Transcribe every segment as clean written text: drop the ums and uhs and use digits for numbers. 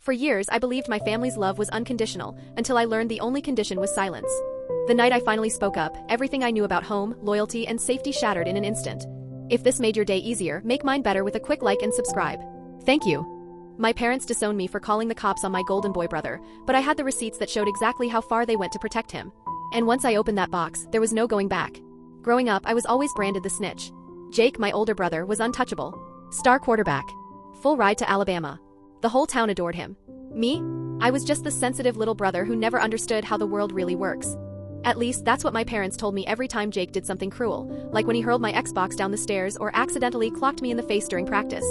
For years, I believed my family's love was unconditional, until I learned the only condition was silence. The night I finally spoke up, everything I knew about home, loyalty, and safety shattered in an instant. If this made your day easier, make mine better with a quick like and subscribe. Thank you. My parents disowned me for calling the cops on my golden boy brother, but I had the receipts that showed exactly how far they went to protect him. And once I opened that box, there was no going back. Growing up, I was always branded the snitch. Jake, my older brother, was untouchable. Star quarterback. Full ride to Alabama. The whole town adored him. Me? I was just the sensitive little brother who never understood how the world really works. At least that's what my parents told me every time Jake did something cruel, like when he hurled my Xbox down the stairs or accidentally clocked me in the face during practice.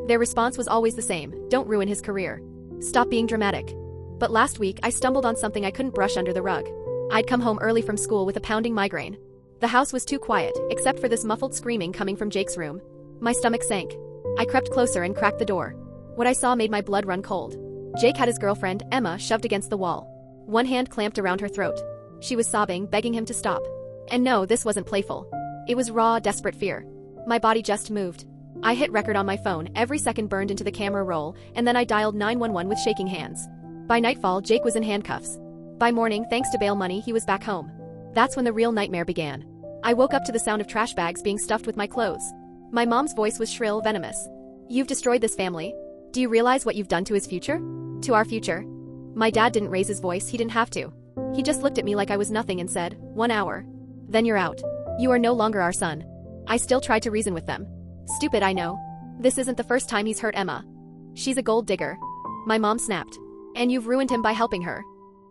Their response was always the same: don't ruin his career. Stop being dramatic. But last week, I stumbled on something I couldn't brush under the rug. I'd come home early from school with a pounding migraine. The house was too quiet, except for this muffled screaming coming from Jake's room. My stomach sank. I crept closer and cracked the door. What I saw made my blood run cold. Jake had his girlfriend, Emma, shoved against the wall. One hand clamped around her throat. She was sobbing, begging him to stop. And no, this wasn't playful. It was raw, desperate fear. My body just moved. I hit record on my phone, every second burned into the camera roll, and then I dialed 911 with shaking hands. By nightfall, Jake was in handcuffs. By morning, thanks to bail money, he was back home. That's when the real nightmare began. I woke up to the sound of trash bags being stuffed with my clothes. My mom's voice was shrill, venomous. You've destroyed this family. Do you realize what you've done to his future? To our future? My dad didn't raise his voice, he didn't have to. He just looked at me like I was nothing and said, 1 hour. Then you're out. You are no longer our son. I still tried to reason with them. Stupid, I know. This isn't the first time he's hurt Emma. She's a gold digger. My mom snapped. And you've ruined him by helping her.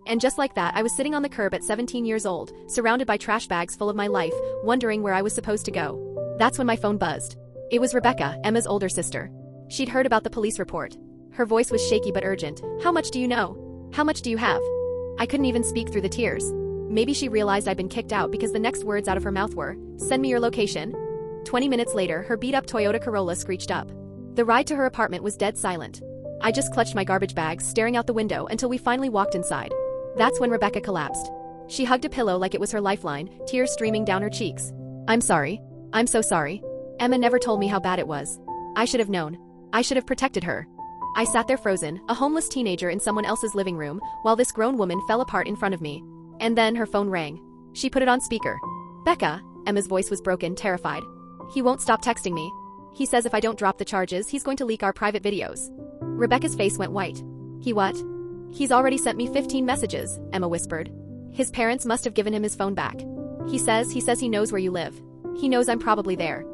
And just like that, I was sitting on the curb at 17 years old, surrounded by trash bags full of my life, wondering where I was supposed to go. That's when my phone buzzed. It was Rebecca, Emma's older sister. She'd heard about the police report. Her voice was shaky but urgent. How much do you know? How much do you have? I couldn't even speak through the tears. Maybe she realized I'd been kicked out because the next words out of her mouth were, "Send me your location." 20 minutes later, her beat-up Toyota Corolla screeched up. The ride to her apartment was dead silent. I just clutched my garbage bags, staring out the window until we finally walked inside. That's when Rebecca collapsed. She hugged a pillow like it was her lifeline, tears streaming down her cheeks. I'm sorry. I'm so sorry. Emma never told me how bad it was. I should have known. I should have protected her. I sat there frozen, a homeless teenager in someone else's living room, while this grown woman fell apart in front of me. And then her phone rang. She put it on speaker. Becca, Emma's voice was broken, terrified. He won't stop texting me. He says if I don't drop the charges, he's going to leak our private videos. Rebecca's face went white. He what? He's already sent me 15 messages, Emma whispered. His parents must have given him his phone back. He says he knows where you live. He knows I'm probably there.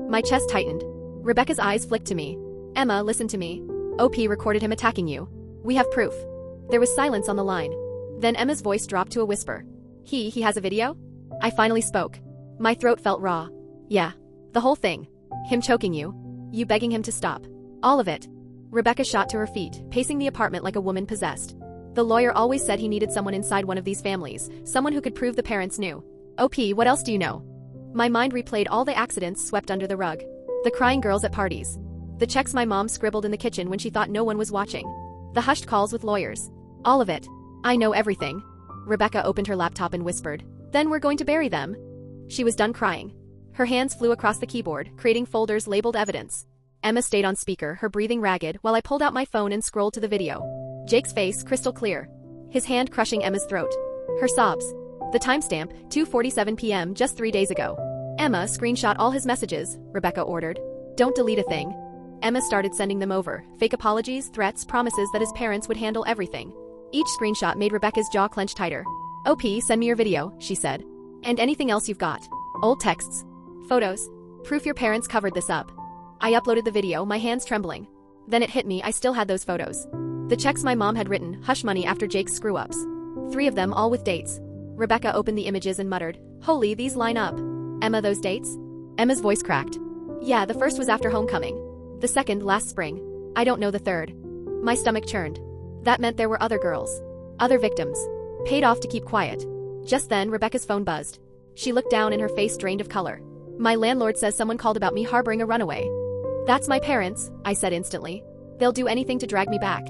My chest tightened. Rebecca's eyes flicked to me. Emma, listen to me. OP recorded him attacking you. We have proof. There was silence on the line. Then Emma's voice dropped to a whisper. He has a video? I finally spoke. My throat felt raw. Yeah. The whole thing. Him choking you. You begging him to stop. All of it. Rebecca shot to her feet, pacing the apartment like a woman possessed. The lawyer always said he needed someone inside one of these families, someone who could prove the parents knew. OP, what else do you know? My mind replayed all the accidents swept under the rug. The crying girls at parties. The checks my mom scribbled in the kitchen when she thought no one was watching. The hushed calls with lawyers. All of it. I know everything. Rebecca opened her laptop and whispered. Then we're going to bury them. She was done crying. Her hands flew across the keyboard, creating folders labeled evidence. Emma stayed on speaker, her breathing ragged, while I pulled out my phone and scrolled to the video. Jake's face, crystal clear. His hand crushing Emma's throat. Her sobs. The timestamp, 2:47 p.m. just 3 days ago. Emma, screenshot all his messages, Rebecca ordered. Don't delete a thing. Emma started sending them over, fake apologies, threats, promises that his parents would handle everything. Each screenshot made Rebecca's jaw clench tighter. OP, send me your video, she said. And anything else you've got. Old texts. Photos. Proof your parents covered this up. I uploaded the video, my hands trembling. Then it hit me, I still had those photos. The checks my mom had written, hush money after Jake's screw-ups. 3 of them, all with dates. Rebecca opened the images and muttered, holy, these line up. Emma, those dates? Emma's voice cracked. Yeah, the first was after homecoming. The second, last spring. I don't know the third. My stomach churned. That meant there were other girls. Other victims. Paid off to keep quiet. Just then, Rebecca's phone buzzed. She looked down and her face drained of color. My landlord says someone called about me harboring a runaway. That's my parents, I said instantly. They'll do anything to drag me back.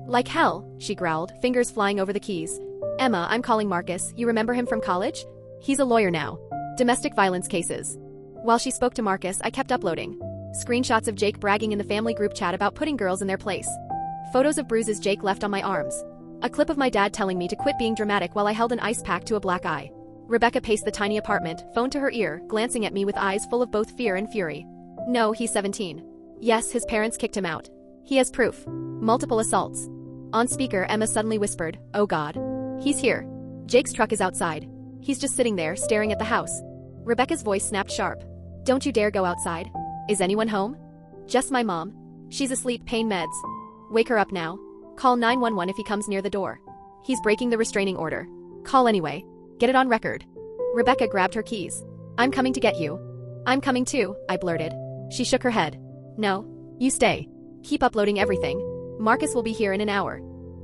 Like hell, she growled, fingers flying over the keys. Emma, I'm calling Marcus, you remember him from college? He's a lawyer now. Domestic violence cases. While she spoke to Marcus, I kept uploading. Screenshots of Jake bragging in the family group chat about putting girls in their place. Photos of bruises Jake left on my arms. A clip of my dad telling me to quit being dramatic while I held an ice pack to a black eye. Rebecca paced the tiny apartment, phone to her ear, glancing at me with eyes full of both fear and fury. No, he's 17. Yes, his parents kicked him out. He has proof. Multiple assaults. On speaker, Emma suddenly whispered, "Oh God. He's here. Jake's truck is outside. He's just sitting there, staring at the house." Rebecca's voice snapped sharp. "Don't you dare go outside. Is anyone home?" "Just my mom. She's asleep, pain meds. Wake her up now. Call 911 if he comes near the door. He's breaking the restraining order. Call anyway. Get it on record." Rebecca grabbed her keys. "I'm coming to get you." "I'm coming too," I blurted. She shook her head. "No. You stay. Keep uploading everything. Marcus will be here in an hour."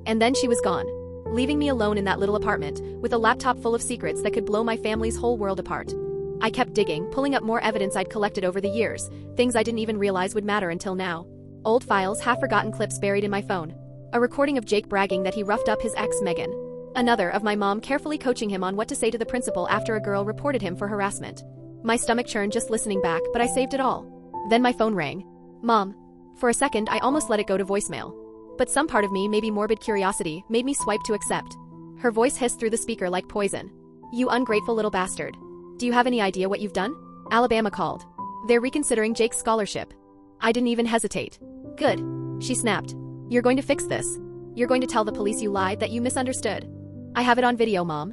And then she was gone, leaving me alone in that little apartment, with a laptop full of secrets that could blow my family's whole world apart. I kept digging, pulling up more evidence I'd collected over the years, things I didn't even realize would matter until now. Old files, half-forgotten clips buried in my phone. A recording of Jake bragging that he roughed up his ex, Megan. Another of my mom carefully coaching him on what to say to the principal after a girl reported him for harassment. My stomach churned just listening back, but I saved it all. Then my phone rang. "Mom." For a second, I almost let it go to voicemail. But some part of me, maybe morbid curiosity, made me swipe to accept. Her voice hissed through the speaker like poison. "You ungrateful little bastard. Do you have any idea what you've done?" Alabama called. "They're reconsidering Jake's scholarship." I didn't even hesitate. "Good," she snapped. "You're going to fix this. You're going to tell the police you lied, that you misunderstood." "I have it on video, Mom."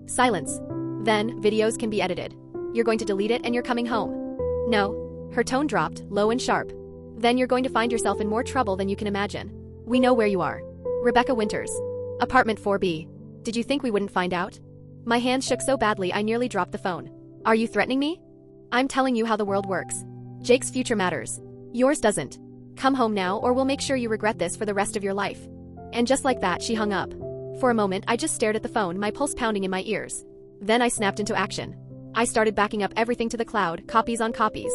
Silence. "Then, videos can be edited. You're going to delete it and you're coming home." "No." Her tone dropped, low and sharp. "Then you're going to find yourself in more trouble than you can imagine. We know where you are. Rebecca Winters. Apartment 4B. Did you think we wouldn't find out?" My hands shook so badly I nearly dropped the phone. "Are you threatening me?" "I'm telling you how the world works. Jake's future matters. Yours doesn't. Come home now or we'll make sure you regret this for the rest of your life." And just like that, she hung up. For a moment, I just stared at the phone, my pulse pounding in my ears. Then I snapped into action. I started backing up everything to the cloud, copies on copies.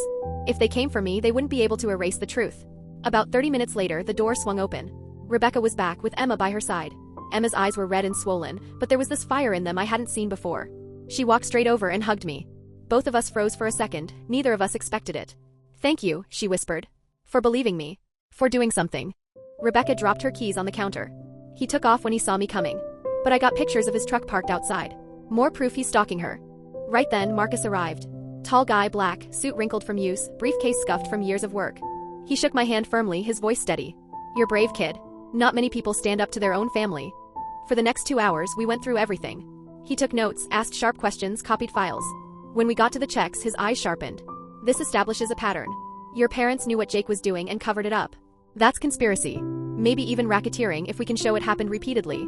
If they came for me, they wouldn't be able to erase the truth. About 30 minutes later, the door swung open. Rebecca was back, with Emma by her side. Emma's eyes were red and swollen, but there was this fire in them I hadn't seen before. She walked straight over and hugged me. Both of us froze for a second, neither of us expected it. "Thank you," she whispered. "For believing me. For doing something." Rebecca dropped her keys on the counter. "He took off when he saw me coming. But I got pictures of his truck parked outside. More proof he's stalking her." Right then, Marcus arrived. Tall guy, black, suit wrinkled from use, briefcase scuffed from years of work. He shook my hand firmly, his voice steady. "You're brave, kid. Not many people stand up to their own family." For the next 2 hours, we went through everything. He took notes, asked sharp questions, copied files. When we got to the checks, his eyes sharpened. "This establishes a pattern. Your parents knew what Jake was doing and covered it up. That's conspiracy. Maybe even racketeering if we can show it happened repeatedly."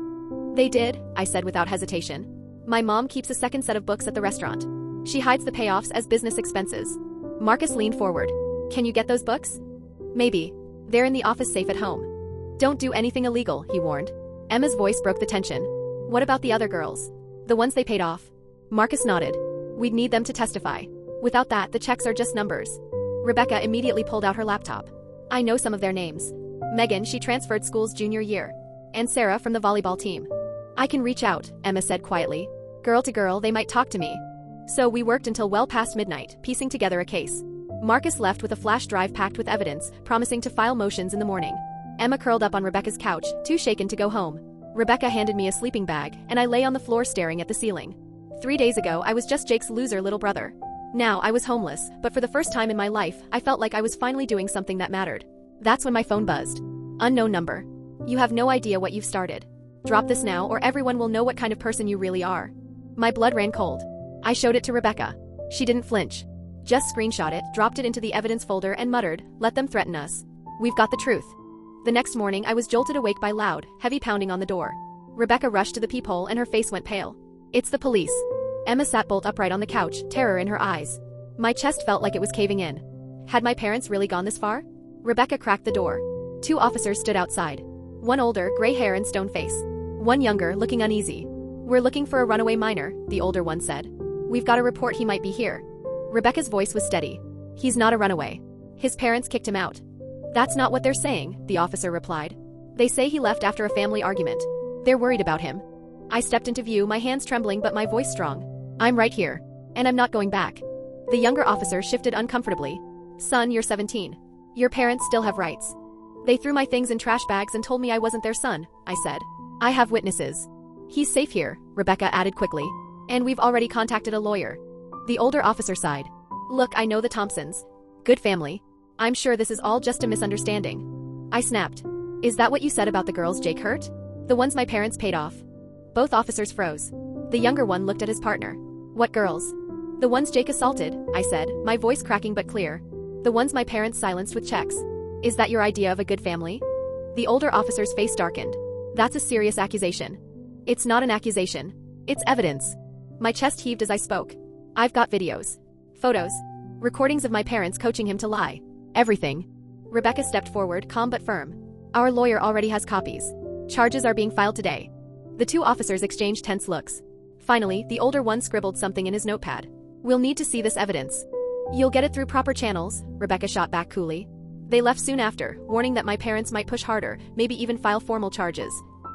"They did," I said without hesitation. "My mom keeps a second set of books at the restaurant. She hides the payoffs as business expenses." Marcus leaned forward. "Can you get those books?" "Maybe. They're in the office safe at home." "Don't do anything illegal," he warned. Emma's voice broke the tension. "What about the other girls? The ones they paid off?" Marcus nodded. "We'd need them to testify. Without that, the checks are just numbers." Rebecca immediately pulled out her laptop. "I know some of their names. Megan, she transferred schools junior year. And Sarah from the volleyball team." "I can reach out," Emma said quietly. "Girl to girl, they might talk to me." So we worked until well past midnight, piecing together a case. Marcus left with a flash drive packed with evidence, promising to file motions in the morning. Emma curled up on Rebecca's couch, too shaken to go home. Rebecca handed me a sleeping bag, and I lay on the floor staring at the ceiling. 3 days ago, I was just Jake's loser little brother. Now I was homeless, but for the first time in my life, I felt like I was finally doing something that mattered. That's when my phone buzzed. Unknown number. "You have no idea what you've started. Drop this now or everyone will know what kind of person you really are." My blood ran cold. I showed it to Rebecca. She didn't flinch. Just screenshot it, dropped it into the evidence folder and muttered, "Let them threaten us. We've got the truth." The next morning I was jolted awake by loud, heavy pounding on the door. Rebecca rushed to the peephole and her face went pale. "It's the police." Emma sat bolt upright on the couch, terror in her eyes. My chest felt like it was caving in. Had my parents really gone this far? Rebecca cracked the door. 2 officers stood outside. One older, gray hair and stone face. One younger, looking uneasy. "We're looking for a runaway minor," the older one said. "We've got a report he might be here." Rebecca's voice was steady. "He's not a runaway. His parents kicked him out." "That's not what they're saying," the officer replied. "They say he left after a family argument. They're worried about him." I stepped into view, my hands trembling but my voice strong. "I'm right here. And I'm not going back." The younger officer shifted uncomfortably. "Son, you're 17. Your parents still have rights." They threw my things in trash bags and told me I wasn't their son, I said. I have witnesses. He's safe here, Rebecca added quickly. And we've already contacted a lawyer. The older officer sighed. Look, I know the Thompsons. Good family. I'm sure this is all just a misunderstanding. I snapped. Is that what you said about the girls Jake hurt? The ones my parents paid off? Both officers froze. The younger one looked at his partner. What girls? The ones Jake assaulted, I said, my voice cracking but clear. The ones my parents silenced with checks. Is that your idea of a good family? The older officer's face darkened. That's a serious accusation. It's not an accusation. It's evidence. My chest heaved as I spoke. I've got videos. Photos. Recordings of my parents coaching him to lie. Everything. Rebecca stepped forward, calm but firm. Our lawyer already has copies. Charges are being filed today. The two officers exchanged tense looks. Finally, the older one scribbled something in his notepad. We'll need to see this evidence. You'll get it through proper channels, Rebecca shot back coolly. They left soon after, warning that my parents might push harder, maybe even file formal charges.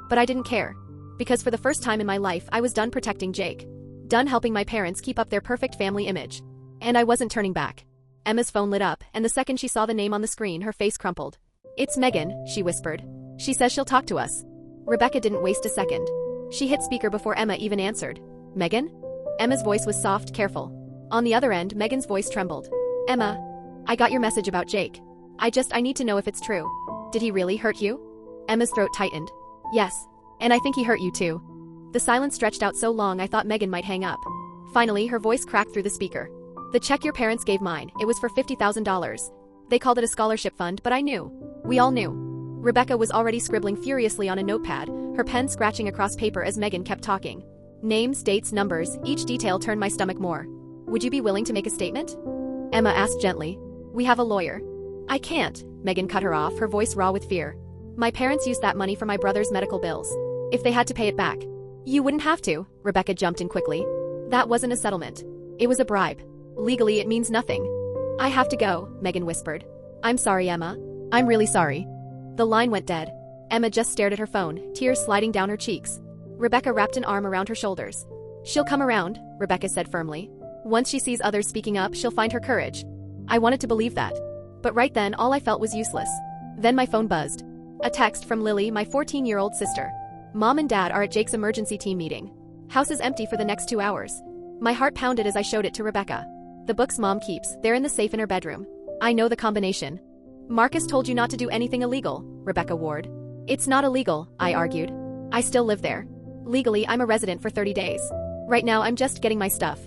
But I didn't care. Because for the first time in my life I was done protecting Jake. Done helping my parents keep up their perfect family image. And I wasn't turning back. Emma's phone lit up, and the second she saw the name on the screen her face crumpled. It's Megan, she whispered. She says she'll talk to us. Rebecca didn't waste a second. She hit speaker before Emma even answered. Megan? Emma's voice was soft, careful. On the other end, Megan's voice trembled. Emma, I got your message about Jake. I need to know if it's true. Did he really hurt you? Emma's throat tightened. Yes. And I think he hurt you too. The silence stretched out so long I thought Megan might hang up. Finally, her voice cracked through the speaker. The check your parents gave mine, it was for $50,000. They called it a scholarship fund, but I knew. We all knew. Rebecca was already scribbling furiously on a notepad, her pen scratching across paper as Megan kept talking. Names, dates, numbers, each detail turned my stomach more. Would you be willing to make a statement? Emma asked gently. We have a lawyer. I can't, Megan cut her off, her voice raw with fear. My parents used that money for my brother's medical bills. If they had to pay it back. You wouldn't have to, Rebecca jumped in quickly. That wasn't a settlement. It was a bribe. Legally it means nothing. I have to go, Megan whispered. I'm sorry, Emma. I'm really sorry. The line went dead. Emma just stared at her phone, tears sliding down her cheeks. Rebecca wrapped an arm around her shoulders. She'll come around, Rebecca said firmly. Once she sees others speaking up, she'll find her courage. I wanted to believe that. But right then all I felt was useless. Then my phone buzzed. A text from Lily, my 14-year-old sister. Mom and Dad are at Jake's emergency team meeting. House is empty for the next 2 hours. My heart pounded as I showed it to Rebecca. The books Mom keeps, they're in the safe in her bedroom. I know the combination. Marcus told you not to do anything illegal, Rebecca warned. It's not illegal, I argued. I still live there. Legally, I'm a resident for 30 days. Right now I'm just getting my stuff.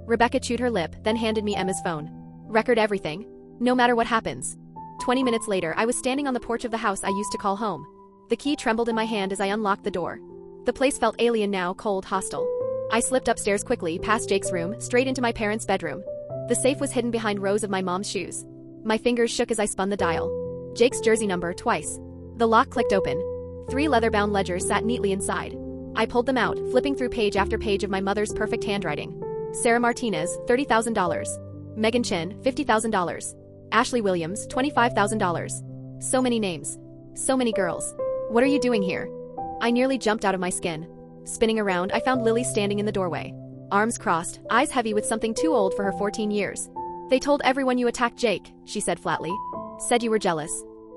Rebecca chewed her lip, then handed me Emma's phone. Record everything. No matter what happens. 20 minutes later, I was standing on the porch of the house I used to call home. The key trembled in my hand as I unlocked the door. The place felt alien now, cold, hostile. I slipped upstairs quickly, past Jake's room, straight into my parents' bedroom. The safe was hidden behind rows of my mom's shoes. My fingers shook as I spun the dial. Jake's jersey number, twice. The lock clicked open. 3 leather-bound ledgers sat neatly inside. I pulled them out, flipping through page after page of my mother's perfect handwriting. Sarah Martinez, $30,000. Megan Chin, $50,000. Ashley Williams, $25,000. So many names. So many girls. What are you doing here? I nearly jumped out of my skin. Spinning around, I found Lily standing in the doorway. Arms crossed, eyes heavy with something too old for her 14 years. They told everyone you attacked Jake, she said flatly. Said you were jealous.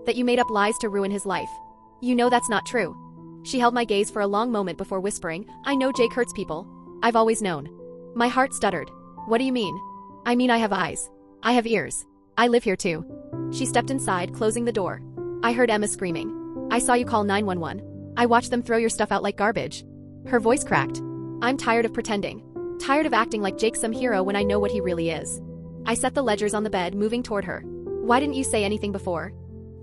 That you made up lies to ruin his life. You know that's not true. She held my gaze for a long moment before whispering, I know Jake hurts people. I've always known. My heart stuttered. What do you mean? I mean I have eyes. I have ears. I live here too. She stepped inside, closing the door. I heard Emma screaming. I saw you call 911. I watched them throw your stuff out like garbage. Her voice cracked. I'm tired of pretending. Tired of acting like Jake's some hero when I know what he really is. I set the ledgers on the bed, moving toward her. Why didn't you say anything before?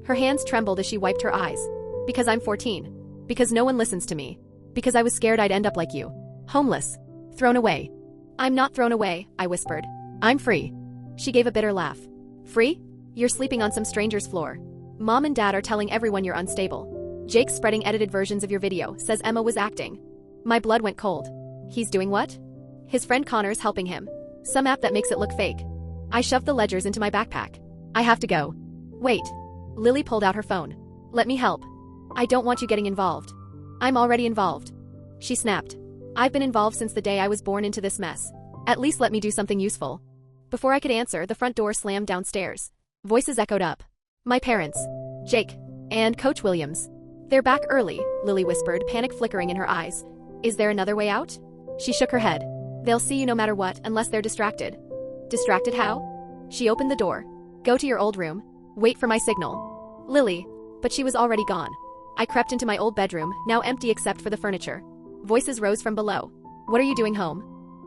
Her hands trembled as she wiped her eyes. Because I'm 14. Because no one listens to me. Because I was scared I'd end up like you. Homeless. Thrown away. I'm not thrown away, I whispered. I'm free. She gave a bitter laugh. Free? You're sleeping on some stranger's floor. Mom and Dad are telling everyone you're unstable. Jake's spreading edited versions of your video, says Emma was acting. My blood went cold. He's doing what? His friend Connor's helping him. Some app that makes it look fake. I shoved the ledgers into my backpack. I have to go. Wait. Lily pulled out her phone. Let me help. I don't want you getting involved. I'm already involved. She snapped. I've been involved since the day I was born into this mess. At least let me do something useful. Before I could answer, the front door slammed downstairs. Voices echoed up. My parents. Jake. And Coach Williams. They're back early, Lily whispered, panic flickering in her eyes. Is there another way out? She shook her head. They'll see you no matter what, unless they're distracted. Distracted how? She opened the door. Go to your old room. Wait for my signal. Lily. But she was already gone. I crept into my old bedroom, now empty except for the furniture. Voices rose from below. What are you doing home?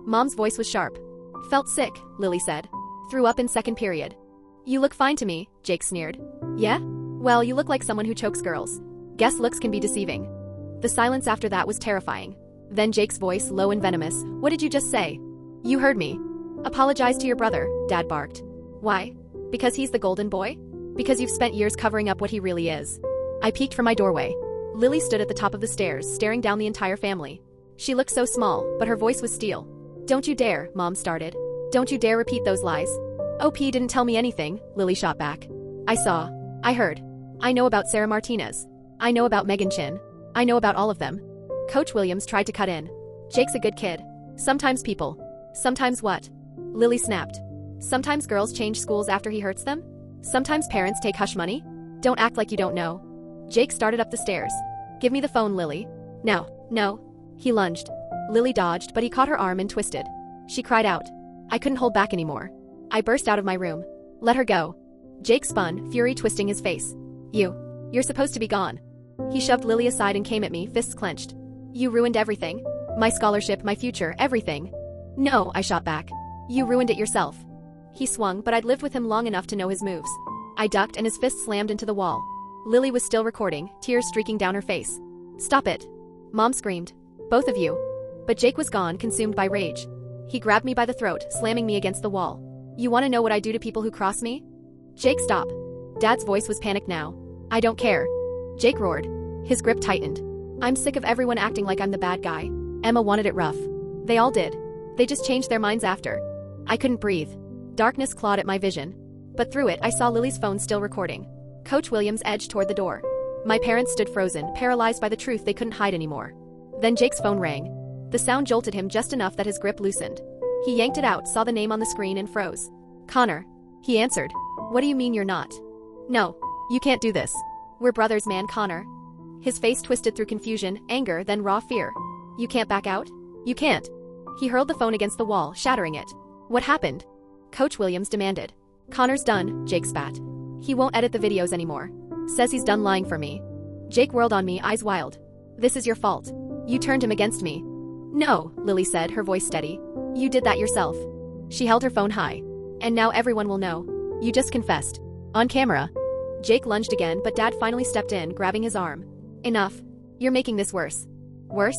Mom's voice was sharp. Felt sick, Lily said. Threw up in second period. You look fine to me, Jake sneered. Yeah? Well, you look like someone who chokes girls. Guess looks can be deceiving. The silence after that was terrifying. Then Jake's voice, low and venomous. What did you just say? You heard me. Apologize to your brother, Dad barked. Why? Because he's the golden boy? Because you've spent years covering up what he really is. I peeked from my doorway. Lily stood at the top of the stairs, staring down the entire family. She looked so small, but her voice was steel. Don't you dare, Mom started. Don't you dare repeat those lies. OP didn't tell me anything, Lily shot back. I saw. I heard. I know about Sarah Martinez. I know about Megan Chin. I know about all of them. Coach Williams tried to cut in. Jake's a good kid. Sometimes people. Sometimes what? Lily snapped. Sometimes girls change schools after he hurts them? Sometimes parents take hush money? Don't act like you don't know. Jake started up the stairs. Give me the phone, Lily. No. He lunged. Lily dodged, but he caught her arm and twisted. She cried out. I couldn't hold back anymore. I burst out of my room. Let her go. Jake spun, fury twisting his face. You're supposed to be gone. He shoved Lily aside and came at me, fists clenched. You ruined everything. My scholarship, my future, everything. No, I shot back. You ruined it yourself. He swung, but I'd lived with him long enough to know his moves. I ducked and his fist slammed into the wall. Lily was still recording, tears streaking down her face. Stop it. Mom screamed. Both of you. But Jake was gone, consumed by rage. He grabbed me by the throat, slamming me against the wall. You want to know what I do to people who cross me? Jake, stop. Dad's voice was panicked now. I don't care. Jake roared. His grip tightened. I'm sick of everyone acting like I'm the bad guy. Emma wanted it rough. They all did. They just changed their minds after. I couldn't breathe. Darkness clawed at my vision. But through it, I saw Lily's phone still recording. Coach Williams edged toward the door. My parents stood frozen, paralyzed by the truth they couldn't hide anymore. Then Jake's phone rang. The sound jolted him just enough that his grip loosened. He yanked it out, saw the name on the screen and froze. Connor. He answered. What do you mean you're not? No. You can't do this. We're brothers, man, Connor. His face twisted through confusion, anger, then raw fear. You can't back out? You can't. He hurled the phone against the wall, shattering it. What happened? Coach Williams demanded. Connor's done, Jake spat. He won't edit the videos anymore. Says he's done lying for me. Jake whirled on me, eyes wild. This is your fault. You turned him against me. No, Lily said, her voice steady. You did that yourself. She held her phone high. And now everyone will know. You just confessed. On camera. Jake lunged again, but Dad finally stepped in, grabbing his arm. Enough. You're making this worse. Worse?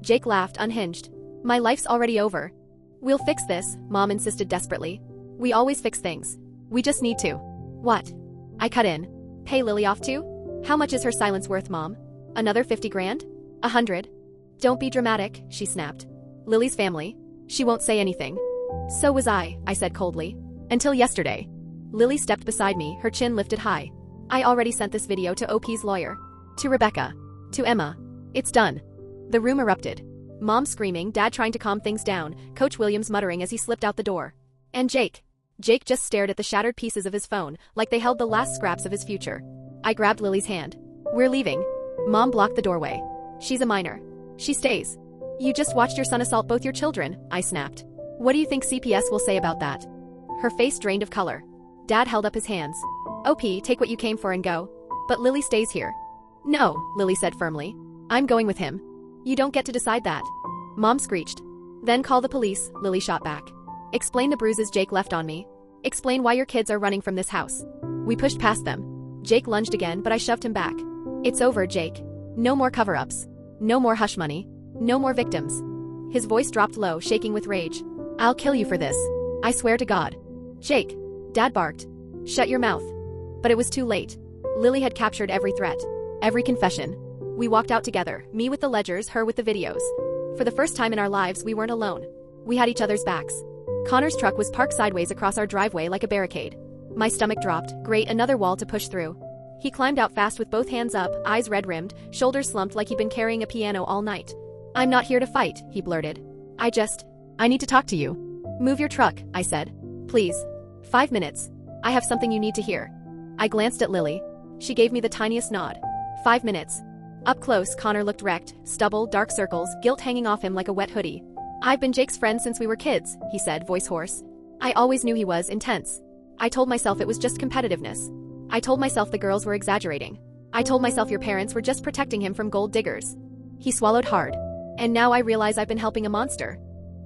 Jake laughed, unhinged. My life's already over. We'll fix this, Mom insisted desperately. We always fix things. We just need to. What? I cut in. Pay Lily off too? How much is her silence worth, Mom? Another 50 grand? 100? Don't be dramatic, she snapped. Lily's family. She won't say anything. So was I said coldly. Until yesterday. Lily stepped beside me, her chin lifted high. I already sent this video to OP's lawyer. To Rebecca. To Emma. It's done. The room erupted. Mom screaming, Dad trying to calm things down, Coach Williams muttering as he slipped out the door. And Jake. Jake just stared at the shattered pieces of his phone, like they held the last scraps of his future. I grabbed Lily's hand. We're leaving. Mom blocked the doorway. She's a minor. She stays. You just watched your son assault both your children, I snapped. What do you think CPS will say about that? Her face drained of color. Dad held up his hands. OP, take what you came for and go. But Lily stays here. No, Lily said firmly. I'm going with him. You don't get to decide that. Mom screeched. Then call the police, Lily shot back. Explain the bruises Jake left on me. Explain why your kids are running from this house. We pushed past them. Jake lunged again, but I shoved him back. It's over, Jake. No more cover-ups. No more hush money. No more victims. His voice dropped low, shaking with rage. I'll kill you for this. I swear to God. Jake. Dad barked. Shut your mouth. But it was too late. Lily had captured every threat. Every confession. We walked out together, me with the ledgers, her with the videos. For the first time in our lives, we weren't alone. We had each other's backs. Connor's truck was parked sideways across our driveway like a barricade. My stomach dropped. Great, another wall to push through. He climbed out fast with both hands up, eyes red-rimmed, shoulders slumped like he'd been carrying a piano all night. I'm not here to fight, he blurted. I need to talk to you. Move your truck, I said. Please. 5 minutes. I have something you need to hear. I glanced at Lily. She gave me the tiniest nod. 5 minutes. Up close, Connor looked wrecked, stubble, dark circles, guilt hanging off him like a wet hoodie. I've been Jake's friend since we were kids, he said, voice hoarse. I always knew he was intense. I told myself it was just competitiveness. I told myself the girls were exaggerating. I told myself your parents were just protecting him from gold diggers. He swallowed hard. And now I realize I've been helping a monster.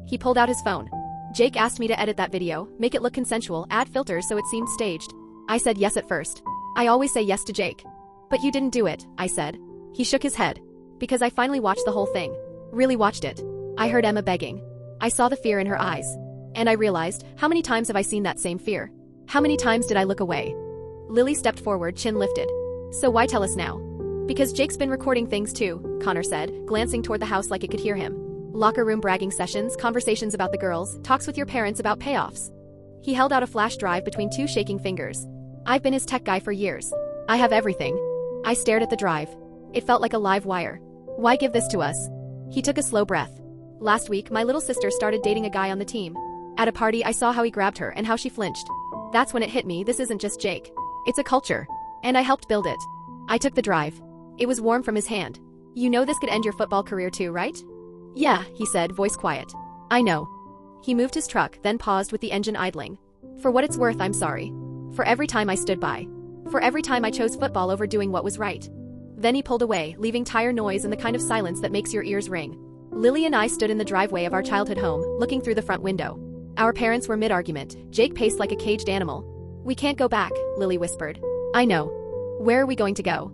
He pulled out his phone. Jake asked me to edit that video, make it look consensual, add filters so it seemed staged. I said yes at first. I always say yes to Jake. But you didn't do it, I said. He shook his head. Because I finally watched the whole thing. Really watched it. I heard Emma begging. I saw the fear in her eyes. And I realized, how many times have I seen that same fear? How many times did I look away? Lily stepped forward, chin lifted. So why tell us now? Because Jake's been recording things too, Connor said, glancing toward the house like it could hear him. Locker room bragging sessions, conversations about the girls, talks with your parents about payoffs. He held out a flash drive between two shaking fingers. I've been his tech guy for years. I have everything. I stared at the drive. It felt like a live wire. Why give this to us? He took a slow breath. Last week, my little sister started dating a guy on the team. At a party, I saw how he grabbed her and how she flinched. That's when it hit me, this isn't just Jake. It's a culture. And I helped build it. I took the drive. It was warm from his hand. You know this could end your football career too, right? Yeah, he said, voice quiet. I know. He moved his truck, then paused with the engine idling. For what it's worth, I'm sorry. For every time I stood by. For every time I chose football over doing what was right. Then he pulled away, leaving tire noise and the kind of silence that makes your ears ring. Lily and I stood in the driveway of our childhood home, looking through the front window. Our parents were mid-argument. Jake paced like a caged animal. We can't go back, Lily whispered. I know. Where are we going to go?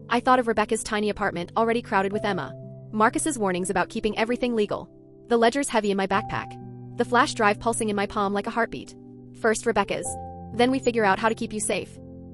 I thought of Rebecca's tiny apartment, already crowded with Emma. Marcus's warnings about keeping everything legal. The ledgers heavy in my backpack. The flash drive pulsing in my palm like a heartbeat. First Rebecca's. Then we figure out how to keep you safe.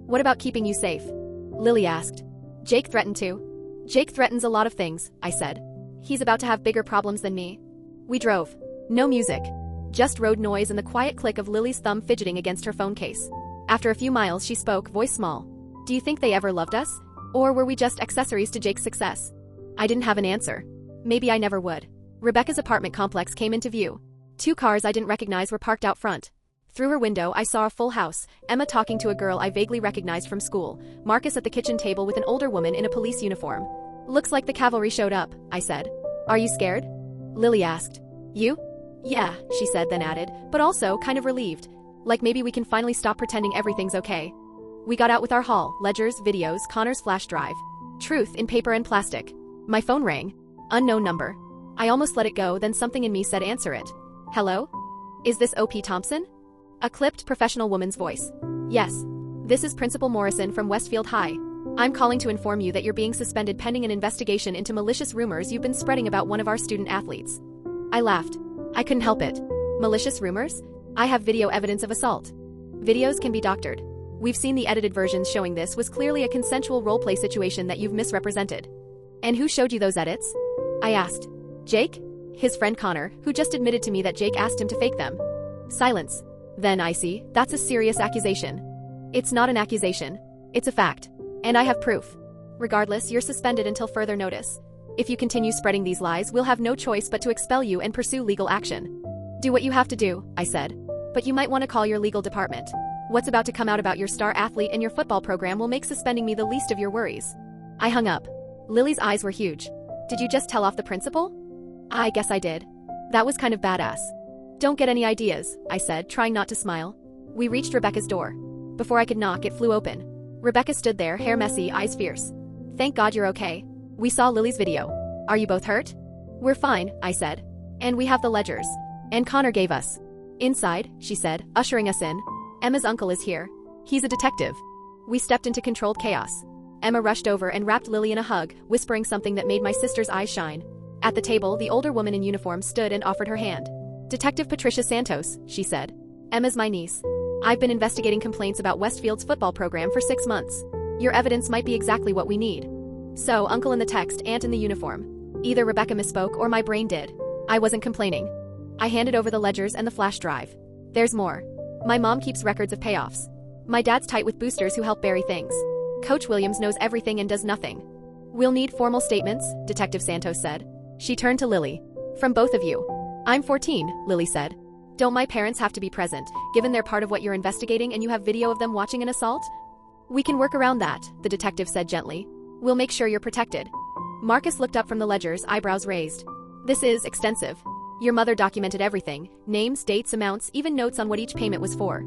What about keeping you safe? Lily asked. Jake threatened to. Jake threatens a lot of things, I said. He's about to have bigger problems than me. We drove. No music. Just road noise and the quiet click of Lily's thumb fidgeting against her phone case. After a few miles, she spoke, voice small. Do you think they ever loved us? Or were we just accessories to Jake's success? I didn't have an answer. Maybe I never would. Rebecca's apartment complex came into view. 2 cars I didn't recognize were parked out front. Through her window, I saw a full house, Emma talking to a girl I vaguely recognized from school, Marcus at the kitchen table with an older woman in a police uniform. Looks like the cavalry showed up, I said. Are you scared? Lily asked. You? Yeah, she said, then added, but also kind of relieved. Like maybe we can finally stop pretending everything's okay. We got out with our haul, ledgers, videos, Connor's flash drive. Truth in paper and plastic. My phone rang. Unknown number. I almost let it go, then something in me said answer it. Hello? Is this O.P. Thompson? A clipped, professional woman's voice. Yes. This is Principal Morrison from Westfield High. I'm calling to inform you that you're being suspended pending an investigation into malicious rumors you've been spreading about one of our student athletes. I laughed. I couldn't help it. Malicious rumors? I have video evidence of assault. Videos can be doctored. We've seen the edited versions showing this was clearly a consensual roleplay situation that you've misrepresented. And who showed you those edits? I asked. Jake? His friend Connor, who just admitted to me that Jake asked him to fake them. Silence. Then I see, that's a serious accusation. It's not an accusation. It's a fact. And I have proof. Regardless, you're suspended until further notice. If you continue spreading these lies, we'll have no choice but to expel you and pursue legal action. Do what you have to do, I said. But you might want to call your legal department. What's about to come out about your star athlete and your football program will make suspending me the least of your worries. I hung up. Lily's eyes were huge. Did you just tell off the principal? I guess I did. That was kind of badass. Don't get any ideas, I said, trying not to smile. We reached Rebecca's door. Before I could knock, it flew open. Rebecca stood there, hair messy, eyes fierce. Thank God you're okay. We saw Lily's video. Are you both hurt? We're fine, I said. And we have the ledgers. And Connor gave us. Inside, she said, ushering us in. Emma's uncle is here. He's a detective. We stepped into controlled chaos. Emma rushed over and wrapped Lily in a hug, whispering something that made my sister's eyes shine. At the table, the older woman in uniform stood and offered her hand. Detective Patricia Santos, she said. Emma's my niece. I've been investigating complaints about Westfield's football program for 6 months. Your evidence might be exactly what we need. So, uncle in the text, aunt in the uniform. Either Rebecca misspoke or my brain did. I wasn't complaining. I handed over the ledgers and the flash drive. There's more. My mom keeps records of payoffs. My dad's tight with boosters who help bury things. Coach Williams knows everything and does nothing. We'll need formal statements, Detective Santos said. She turned to Lily. From both of you. I'm 14, Lily said. Don't my parents have to be present, given they're part of what you're investigating and you have video of them watching an assault? We can work around that, the detective said gently. We'll make sure you're protected. Marcus looked up from the ledgers, eyebrows raised. This is extensive. Your mother documented everything, names, dates, amounts, even notes on what each payment was for.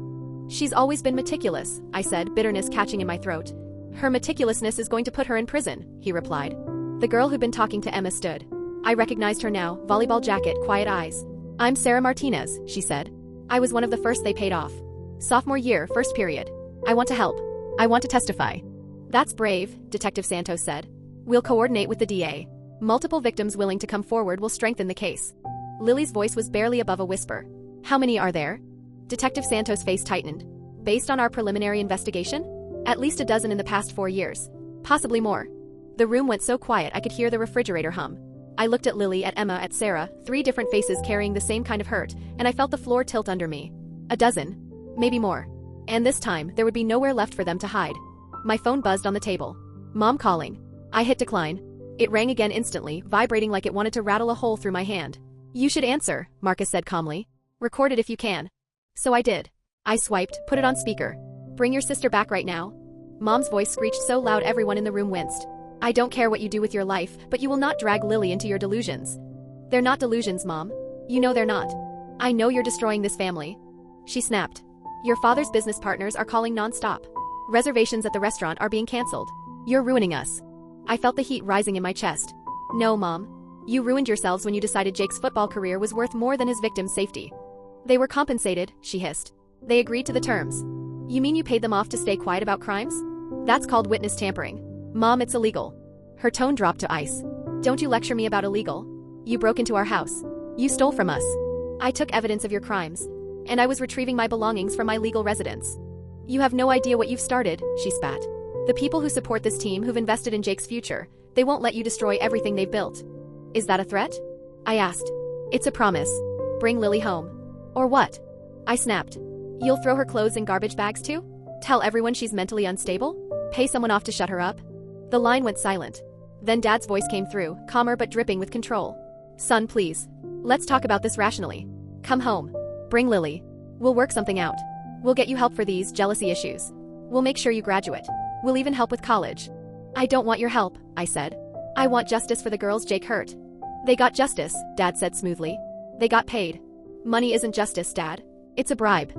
She's always been meticulous, I said, bitterness catching in my throat. Her meticulousness is going to put her in prison, he replied. The girl who'd been talking to Emma stood. I recognized her now, volleyball jacket, quiet eyes. I'm Sarah Martinez, she said. I was one of the first they paid off. Sophomore year, first period. I want to help. I want to testify. That's brave, Detective Santos said. We'll coordinate with the DA. Multiple victims willing to come forward will strengthen the case. Lily's voice was barely above a whisper. How many are there? Detective Santos' face tightened. Based on our preliminary investigation? At least a dozen in the past 4 years. Possibly more. The room went so quiet I could hear the refrigerator hum. I looked at Lily, at Emma, at Sarah, 3 different faces carrying the same kind of hurt, and I felt the floor tilt under me. A dozen. Maybe more. And this time, there would be nowhere left for them to hide. My phone buzzed on the table. Mom calling. I hit decline. It rang again instantly, vibrating like it wanted to rattle a hole through my hand. You should answer, Marcus said calmly. Record it if you can. So I did. I swiped, put it on speaker. Bring your sister back right now. Mom's voice screeched so loud everyone in the room winced. I don't care what you do with your life, but you will not drag Lily into your delusions. They're not delusions, Mom. You know they're not. I know you're destroying this family. She snapped. Your father's business partners are calling non-stop. Reservations at the restaurant are being canceled. You're ruining us. I felt the heat rising in my chest. No, Mom. You ruined yourselves when you decided Jake's football career was worth more than his victim's safety. They were compensated, she hissed. They agreed to the terms. You mean you paid them off to stay quiet about crimes? That's called witness tampering. Mom, it's illegal. Her tone dropped to ice. Don't you lecture me about illegal. You broke into our house. You stole from us. I took evidence of your crimes. And I was retrieving my belongings from my legal residence. You have no idea what you've started, she spat. The people who support this team who've invested in Jake's future, they won't let you destroy everything they've built. Is that a threat? I asked. It's a promise. Bring Lily home. Or what? I snapped. You'll throw her clothes in garbage bags too? Tell everyone she's mentally unstable? Pay someone off to shut her up? The line went silent. Then Dad's voice came through, calmer but dripping with control. Son, please. Let's talk about this rationally. Come home. Bring Lily. We'll work something out. We'll get you help for these jealousy issues. We'll make sure you graduate. We'll even help with college. I don't want your help, I said. I want justice for the girls Jake hurt. They got justice, Dad said smoothly. They got paid. Money isn't justice, Dad. It's a bribe.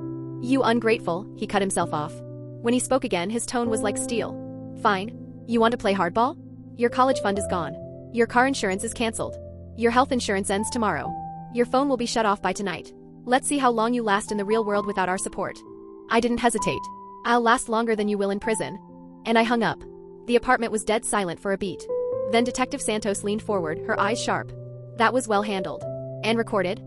You ungrateful, he cut himself off. When he spoke again, his tone was like steel. Fine. You want to play hardball? Your college fund is gone. Your car insurance is canceled. Your health insurance ends tomorrow. Your phone will be shut off by tonight. Let's see how long you last in the real world without our support. I didn't hesitate. I'll last longer than you will in prison. And I hung up. The apartment was dead silent for a beat. Then Detective Santos leaned forward, her eyes sharp. That was well handled. And recorded?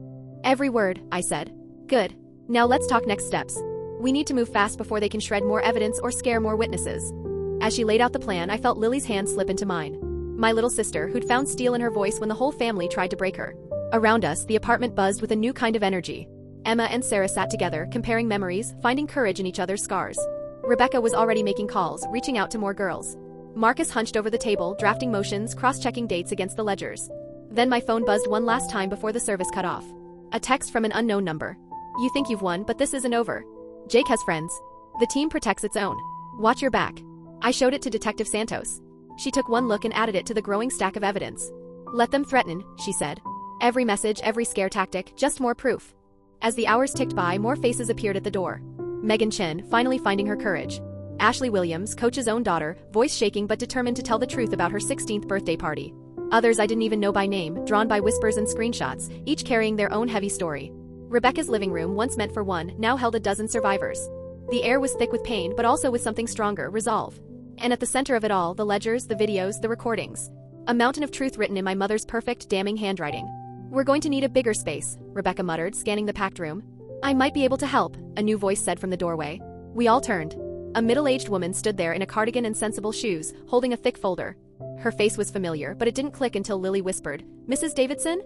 Every word, I said. Good. Now let's talk next steps. We need to move fast before they can shred more evidence or scare more witnesses. As she laid out the plan, I felt Lily's hand slip into mine. My little sister, who'd found steel in her voice when the whole family tried to break her. Around us, the apartment buzzed with a new kind of energy. Emma and Sarah sat together, comparing memories, finding courage in each other's scars. Rebecca was already making calls, reaching out to more girls. Marcus hunched over the table, drafting motions, cross-checking dates against the ledgers. Then my phone buzzed one last time before the service cut off. A text from an unknown number. You think you've won, but this isn't over. Jake has friends. The team protects its own. Watch your back. I showed it to Detective Santos. She took one look and added it to the growing stack of evidence. Let them threaten, she said. Every message, every scare tactic, just more proof. As the hours ticked by, more faces appeared at the door. Megan Chen, finally finding her courage. Ashley Williams, Coach's own daughter, voice shaking but determined to tell the truth about her 16th birthday party. Others I didn't even know by name, drawn by whispers and screenshots, each carrying their own heavy story. Rebecca's living room, once meant for one, now held a dozen survivors. The air was thick with pain but also with something stronger, resolve. And at the center of it all, the ledgers, the videos, the recordings. A mountain of truth written in my mother's perfect, damning handwriting. We're going to need a bigger space, Rebecca muttered, scanning the packed room. I might be able to help, a new voice said from the doorway. We all turned. A middle-aged woman stood there in a cardigan and sensible shoes, holding a thick folder. Her face was familiar, but it didn't click until Lily whispered, Mrs. Davidson?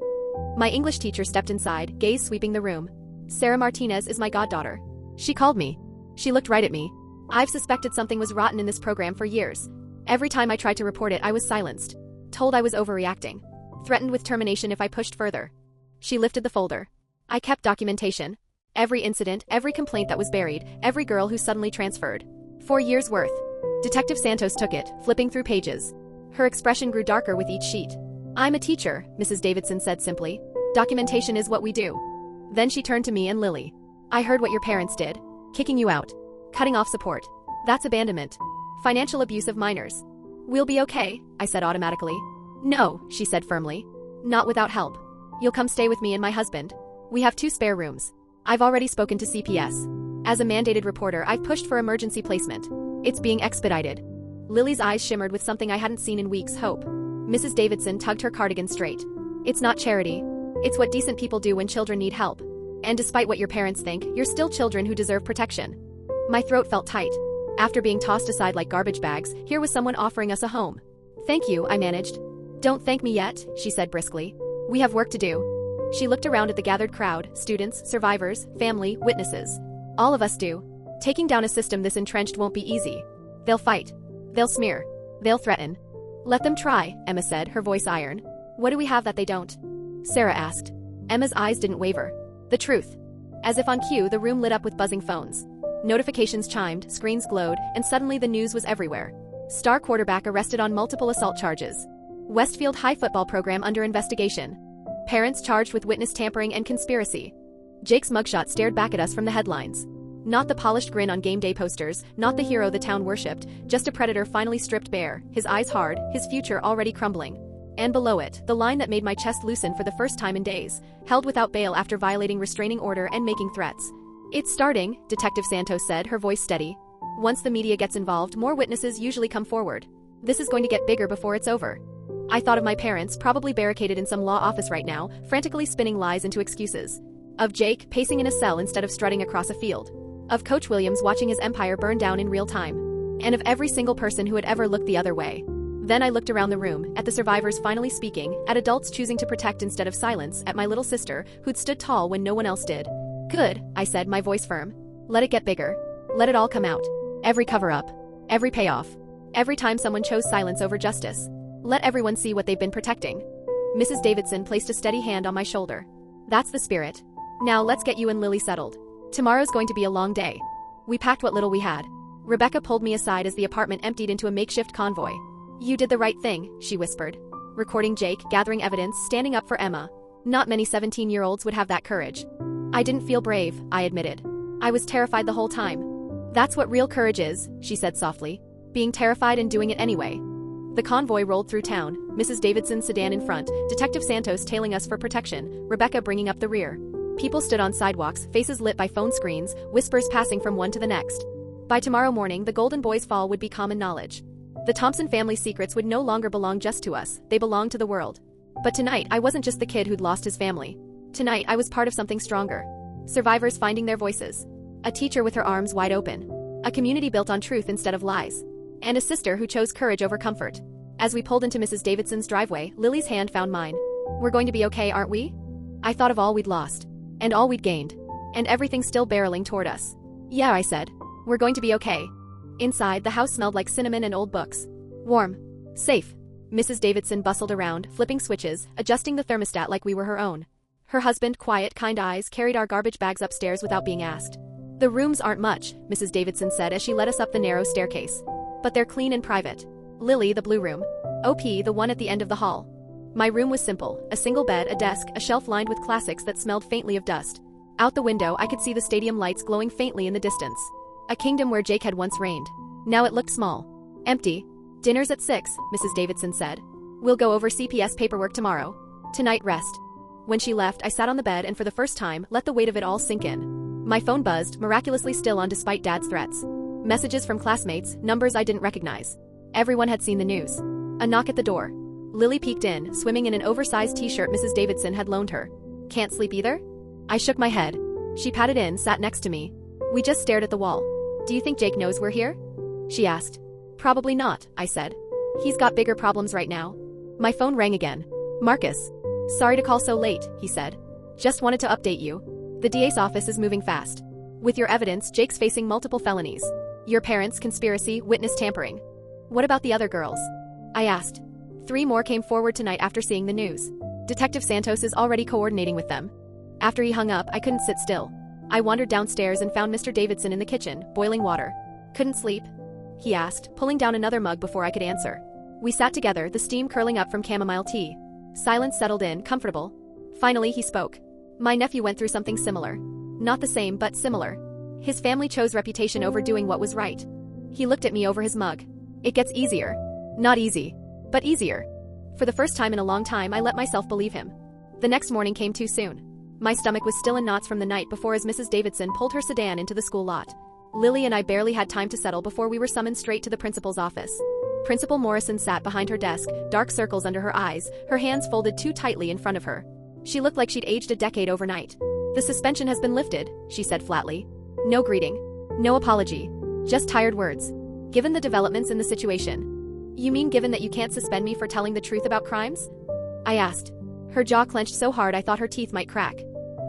My English teacher stepped inside, gaze sweeping the room. Sarah Martinez is my goddaughter. She called me. She looked right at me. I've suspected something was rotten in this program for years. Every time I tried to report it, I was silenced. Told I was overreacting. Threatened with termination if I pushed further. She lifted the folder. I kept documentation. Every incident, every complaint that was buried, every girl who suddenly transferred. 4 years worth. Detective Santos took it, flipping through pages. Her expression grew darker with each sheet. I'm a teacher, Mrs. Davidson said simply. Documentation is what we do. Then she turned to me and Lily. I heard what your parents did. Kicking you out. Cutting off support. That's abandonment. Financial abuse of minors. We'll be okay, I said automatically. No, she said firmly. Not without help. You'll come stay with me and my husband. We have 2 spare rooms. I've already spoken to CPS. As a mandated reporter, I've pushed for emergency placement. It's being expedited. Lily's eyes shimmered with something I hadn't seen in weeks, hope. Mrs. Davidson tugged her cardigan straight. It's not charity. It's what decent people do when children need help. And despite what your parents think, you're still children who deserve protection. My throat felt tight. After being tossed aside like garbage bags, here was someone offering us a home. Thank you, I managed. Don't thank me yet, she said briskly. We have work to do. She looked around at the gathered crowd, students, survivors, family, witnesses. All of us do. Taking down a system this entrenched won't be easy. They'll fight. They'll smear. They'll threaten. Let them try, Emma said, her voice iron. What do we have that they don't? Sarah asked. Emma's eyes didn't waver. The truth. As if on cue, the room lit up with buzzing phones. Notifications chimed, screens glowed, and suddenly the news was everywhere. Star quarterback arrested on multiple assault charges. Westfield High football program under investigation. Parents charged with witness tampering and conspiracy. Jake's mugshot stared back at us from the headlines. Not the polished grin on game day posters, not the hero the town worshipped, just a predator finally stripped bare, his eyes hard, his future already crumbling. And below it, the line that made my chest loosen for the first time in days, held without bail after violating restraining order and making threats. It's starting, Detective Santos said, her voice steady. Once the media gets involved, more witnesses usually come forward. This is going to get bigger before it's over. I thought of my parents, probably barricaded in some law office right now, frantically spinning lies into excuses. Of Jake, pacing in a cell instead of strutting across a field. Of Coach Williams watching his empire burn down in real time. And of every single person who had ever looked the other way. Then I looked around the room, at the survivors finally speaking, at adults choosing to protect instead of silence, at my little sister, who'd stood tall when no one else did. Good, I said, my voice firm. Let it get bigger. Let it all come out. Every cover-up. Every payoff. Every time someone chose silence over justice. Let everyone see what they've been protecting. Mrs. Davidson placed a steady hand on my shoulder. That's the spirit. Now let's get you and Lily settled. Tomorrow's going to be a long day. We packed what little we had. Rebecca pulled me aside as the apartment emptied into a makeshift convoy. You did the right thing, she whispered. Recording Jake, gathering evidence, standing up for Emma. Not many 17-year-olds would have that courage. I didn't feel brave, I admitted. I was terrified the whole time. That's what real courage is, she said softly. Being terrified and doing it anyway. The convoy rolled through town, Mrs. Davidson's sedan in front, Detective Santos tailing us for protection, Rebecca bringing up the rear. People stood on sidewalks, faces lit by phone screens, whispers passing from one to the next. By tomorrow morning, the Golden Boy's fall would be common knowledge. The Thompson family's secrets would no longer belong just to us, they belonged to the world. But tonight, I wasn't just the kid who'd lost his family. Tonight, I was part of something stronger. Survivors finding their voices. A teacher with her arms wide open. A community built on truth instead of lies. And a sister who chose courage over comfort. As we pulled into Mrs. Davidson's driveway, Lily's hand found mine. We're going to be okay, aren't we? I thought of all we'd lost. And all we'd gained. And everything still barreling toward us. Yeah, I said. We're going to be okay. Inside, the house smelled like cinnamon and old books. Warm. Safe. Mrs. Davidson bustled around, flipping switches, adjusting the thermostat like we were her own. Her husband, quiet, kind eyes, carried our garbage bags upstairs without being asked. The rooms aren't much, Mrs. Davidson said as she led us up the narrow staircase. But they're clean and private. Lily, the blue room. OP, the one at the end of the hall. My room was simple, a single bed, a desk, a shelf lined with classics that smelled faintly of dust. Out the window, I could see the stadium lights glowing faintly in the distance. A kingdom where Jake had once reigned. Now it looked small. Empty. Dinner's at 6, Mrs. Davidson said. We'll go over CPS paperwork tomorrow. Tonight, rest. When she left, I sat on the bed and for the first time, let the weight of it all sink in. My phone buzzed, miraculously still on despite Dad's threats. Messages from classmates, numbers I didn't recognize. Everyone had seen the news. A knock at the door. Lily peeked in, swimming in an oversized t-shirt Mrs. Davidson had loaned her. Can't sleep either? I shook my head. She patted in, sat next to me. We just stared at the wall. Do you think Jake knows we're here? She asked. Probably not, I said. He's got bigger problems right now. My phone rang again. Marcus. Sorry to call so late, he said. Just wanted to update you. The DA's office is moving fast. With your evidence, Jake's facing multiple felonies. Your parents, conspiracy, witness tampering. What about the other girls? I asked. 3 more came forward tonight after seeing the news. Detective Santos is already coordinating with them. After he hung up, I couldn't sit still. I wandered downstairs and found Mr. Davidson in the kitchen, boiling water. Couldn't sleep. he asked, pulling down another mug before I could answer. We sat together, the steam curling up from chamomile tea. Silence settled in, comfortable. Finally, he spoke. My nephew went through something similar. Not the same, but similar. His family chose reputation over doing what was right. He looked at me over his mug. It gets easier. Not easy, but easier. For the first time in a long time, I let myself believe him. The next morning came too soon. My stomach was still in knots from the night before as Mrs. Davidson pulled her sedan into the school lot. Lily and I barely had time to settle before we were summoned straight to the principal's office. Principal Morrison sat behind her desk, dark circles under her eyes, her hands folded too tightly in front of her. She looked like she'd aged a decade overnight. The suspension has been lifted, she said flatly. No greeting. No apology. Just tired words. Given the developments in the situation. You mean given that you can't suspend me for telling the truth about crimes? I asked. Her jaw clenched so hard I thought her teeth might crack.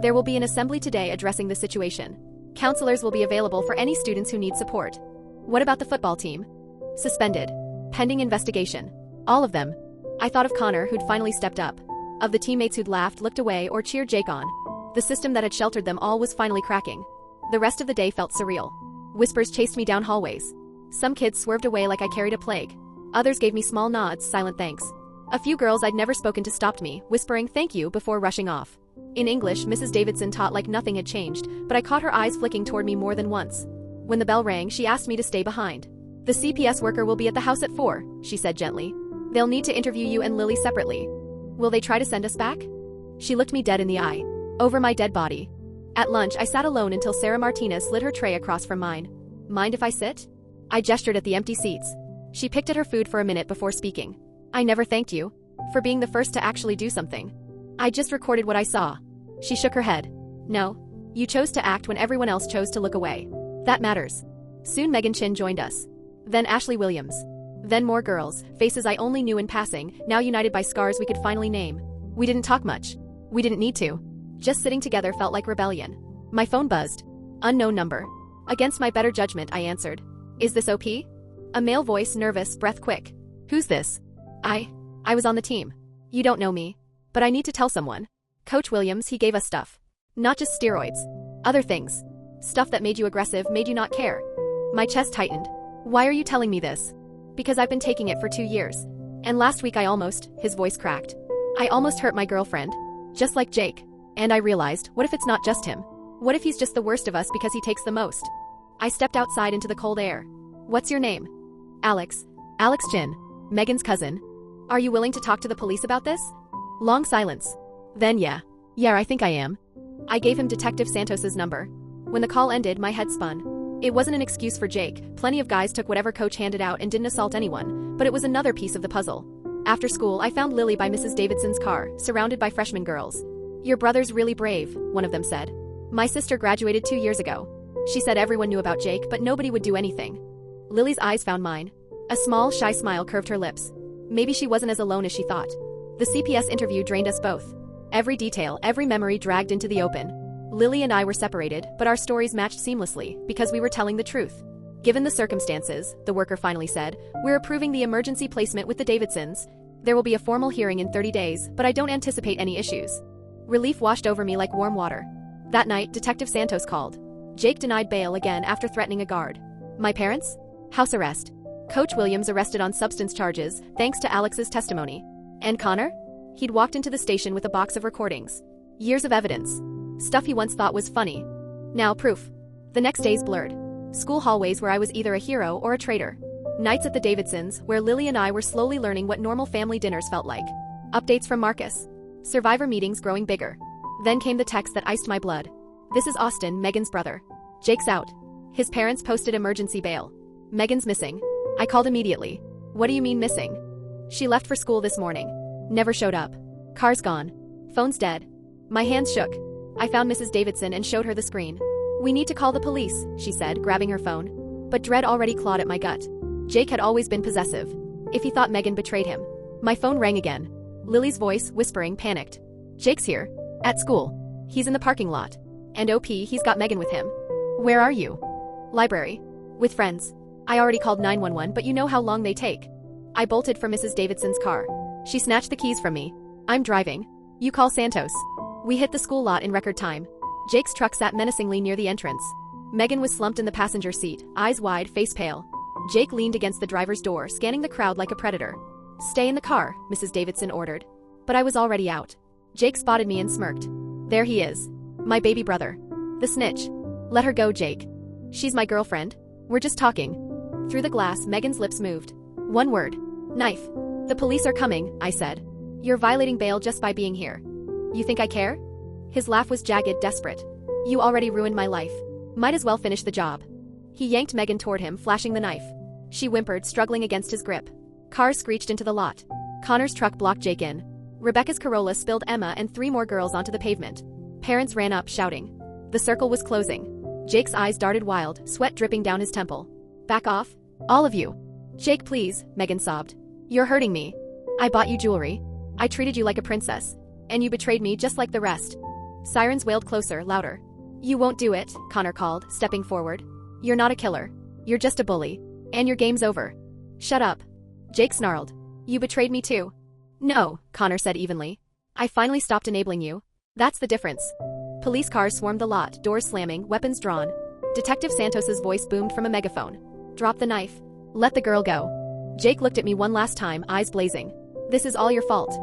There will be an assembly today addressing the situation. Counselors will be available for any students who need support. What about the football team? Suspended. Pending investigation. All of them. I thought of Connor, who'd finally stepped up. Of the teammates who'd laughed, looked away, or cheered Jake on. The system that had sheltered them all was finally cracking. The rest of the day felt surreal. Whispers chased me down hallways. Some kids swerved away like I carried a plague. Others gave me small nods, silent thanks. A few girls I'd never spoken to stopped me, whispering thank you before rushing off. In English, Mrs. Davidson taught like nothing had changed, but I caught her eyes flicking toward me more than once. When the bell rang, she asked me to stay behind. The CPS worker will be at the house at 4, she said gently. They'll need to interview you and Lily separately. Will they try to send us back? She looked me dead in the eye. Over my dead body. At lunch, I sat alone until Sarah Martinez slid her tray across from mine. Mind if I sit? I gestured at the empty seats. She picked at her food for a minute before speaking. I never thanked you. For being the first to actually do something. I just recorded what I saw. She shook her head. No. You chose to act when everyone else chose to look away. That matters. Soon Megan Chin joined us. Then Ashley Williams. Then more girls, faces I only knew in passing, now united by scars we could finally name. We didn't talk much. We didn't need to. Just sitting together felt like rebellion. My phone buzzed. Unknown number. Against my better judgment, I answered. Is this OP? A male voice, nervous, breath quick. Who's this? I was on the team. You don't know me. But I need to tell someone. Coach Williams, he gave us stuff. Not just steroids. Other things. Stuff that made you aggressive, made you not care. My chest tightened. Why are you telling me this? Because I've been taking it for 2 years. And last week his voice cracked. I almost hurt my girlfriend. Just like Jake. And I realized, what if it's not just him? What if he's just the worst of us because he takes the most? I stepped outside into the cold air. What's your name? Alex. Alex Chin. Megan's cousin. Are you willing to talk to the police about this? Long silence. Then yeah, I think I am. I gave him Detective Santos's number. When the call ended, my head spun. It wasn't an excuse for Jake. Plenty of guys took whatever coach handed out and didn't assault anyone, but it was another piece of the puzzle. After school, I found Lily by Mrs. Davidson's car, surrounded by freshman girls. Your brother's really brave, one of them said. My sister graduated 2 years ago. She said everyone knew about Jake, but nobody would do anything. Lily's eyes found mine. A small, shy smile curved her lips. Maybe she wasn't as alone as she thought. The CPS interview drained us both. Every detail, every memory dragged into the open. Lily and I were separated, but our stories matched seamlessly, because we were telling the truth. Given the circumstances, the worker finally said, we're approving the emergency placement with the Davidsons. There will be a formal hearing in 30 days, but I don't anticipate any issues. Relief washed over me like warm water. That night, Detective Santos called. Jake denied bail again after threatening a guard. My parents? House arrest. Coach Williams arrested on substance charges, thanks to Alex's testimony. And Connor? He'd walked into the station with a box of recordings. Years of evidence. Stuff he once thought was funny. Now proof. The next days blurred. School hallways where I was either a hero or a traitor. Nights at the Davidsons, where Lily and I were slowly learning what normal family dinners felt like. Updates from Marcus. Survivor meetings growing bigger. Then came the text that iced my blood. This is Austin, Megan's brother. Jake's out. His parents posted emergency bail. Megan's missing. I called immediately. What do you mean missing? She left for school this morning. Never showed up. Car's gone. Phone's dead. My hands shook. I found Mrs. Davidson and showed her the screen. We need to call the police, she said, grabbing her phone. But dread already clawed at my gut. Jake had always been possessive. If he thought Megan betrayed him. My phone rang again. Lily's voice, whispering, panicked. Jake's here. At school. He's in the parking lot. And OP, he's got Megan with him. Where are you? Library. With friends. I already called 911, but you know how long they take. I bolted for Mrs. Davidson's car. She snatched the keys from me. I'm driving. You call Santos. We hit the school lot in record time. Jake's truck sat menacingly near the entrance. Megan was slumped in the passenger seat, eyes wide, face pale. Jake leaned against the driver's door, scanning the crowd like a predator. "Stay in the car," Mrs. Davidson ordered. But I was already out. Jake spotted me and smirked. "There he is. My baby brother. The snitch. Let her go, Jake. She's my girlfriend. We're just talking." Through the glass, Megan's lips moved. One word. "Knife." "The police are coming," I said. "You're violating bail just by being here. You think I care?" His laugh was jagged, desperate. "You already ruined my life. Might as well finish the job." He yanked Megan toward him, flashing the knife. She whimpered, struggling against his grip. Cars screeched into the lot. Connor's truck blocked Jake in. Rebecca's Corolla spilled Emma and 3 more girls onto the pavement. Parents ran up, shouting. The circle was closing. Jake's eyes darted wild, sweat dripping down his temple. "Back off. All of you." "Jake, please," Megan sobbed. "You're hurting me. I bought you jewelry. I treated you like a princess. And you betrayed me just like the rest." Sirens wailed closer, louder. "You won't do it," Connor called, stepping forward. "You're not a killer. You're just a bully. And your game's over." "Shut up." Jake snarled. "You betrayed me too." "No," Connor said evenly. "I finally stopped enabling you. That's the difference." Police cars swarmed the lot, doors slamming, weapons drawn. Detective Santos's voice boomed from a megaphone. "Drop the knife. Let the girl go." Jake looked at me one last time, eyes blazing. "This is all your fault."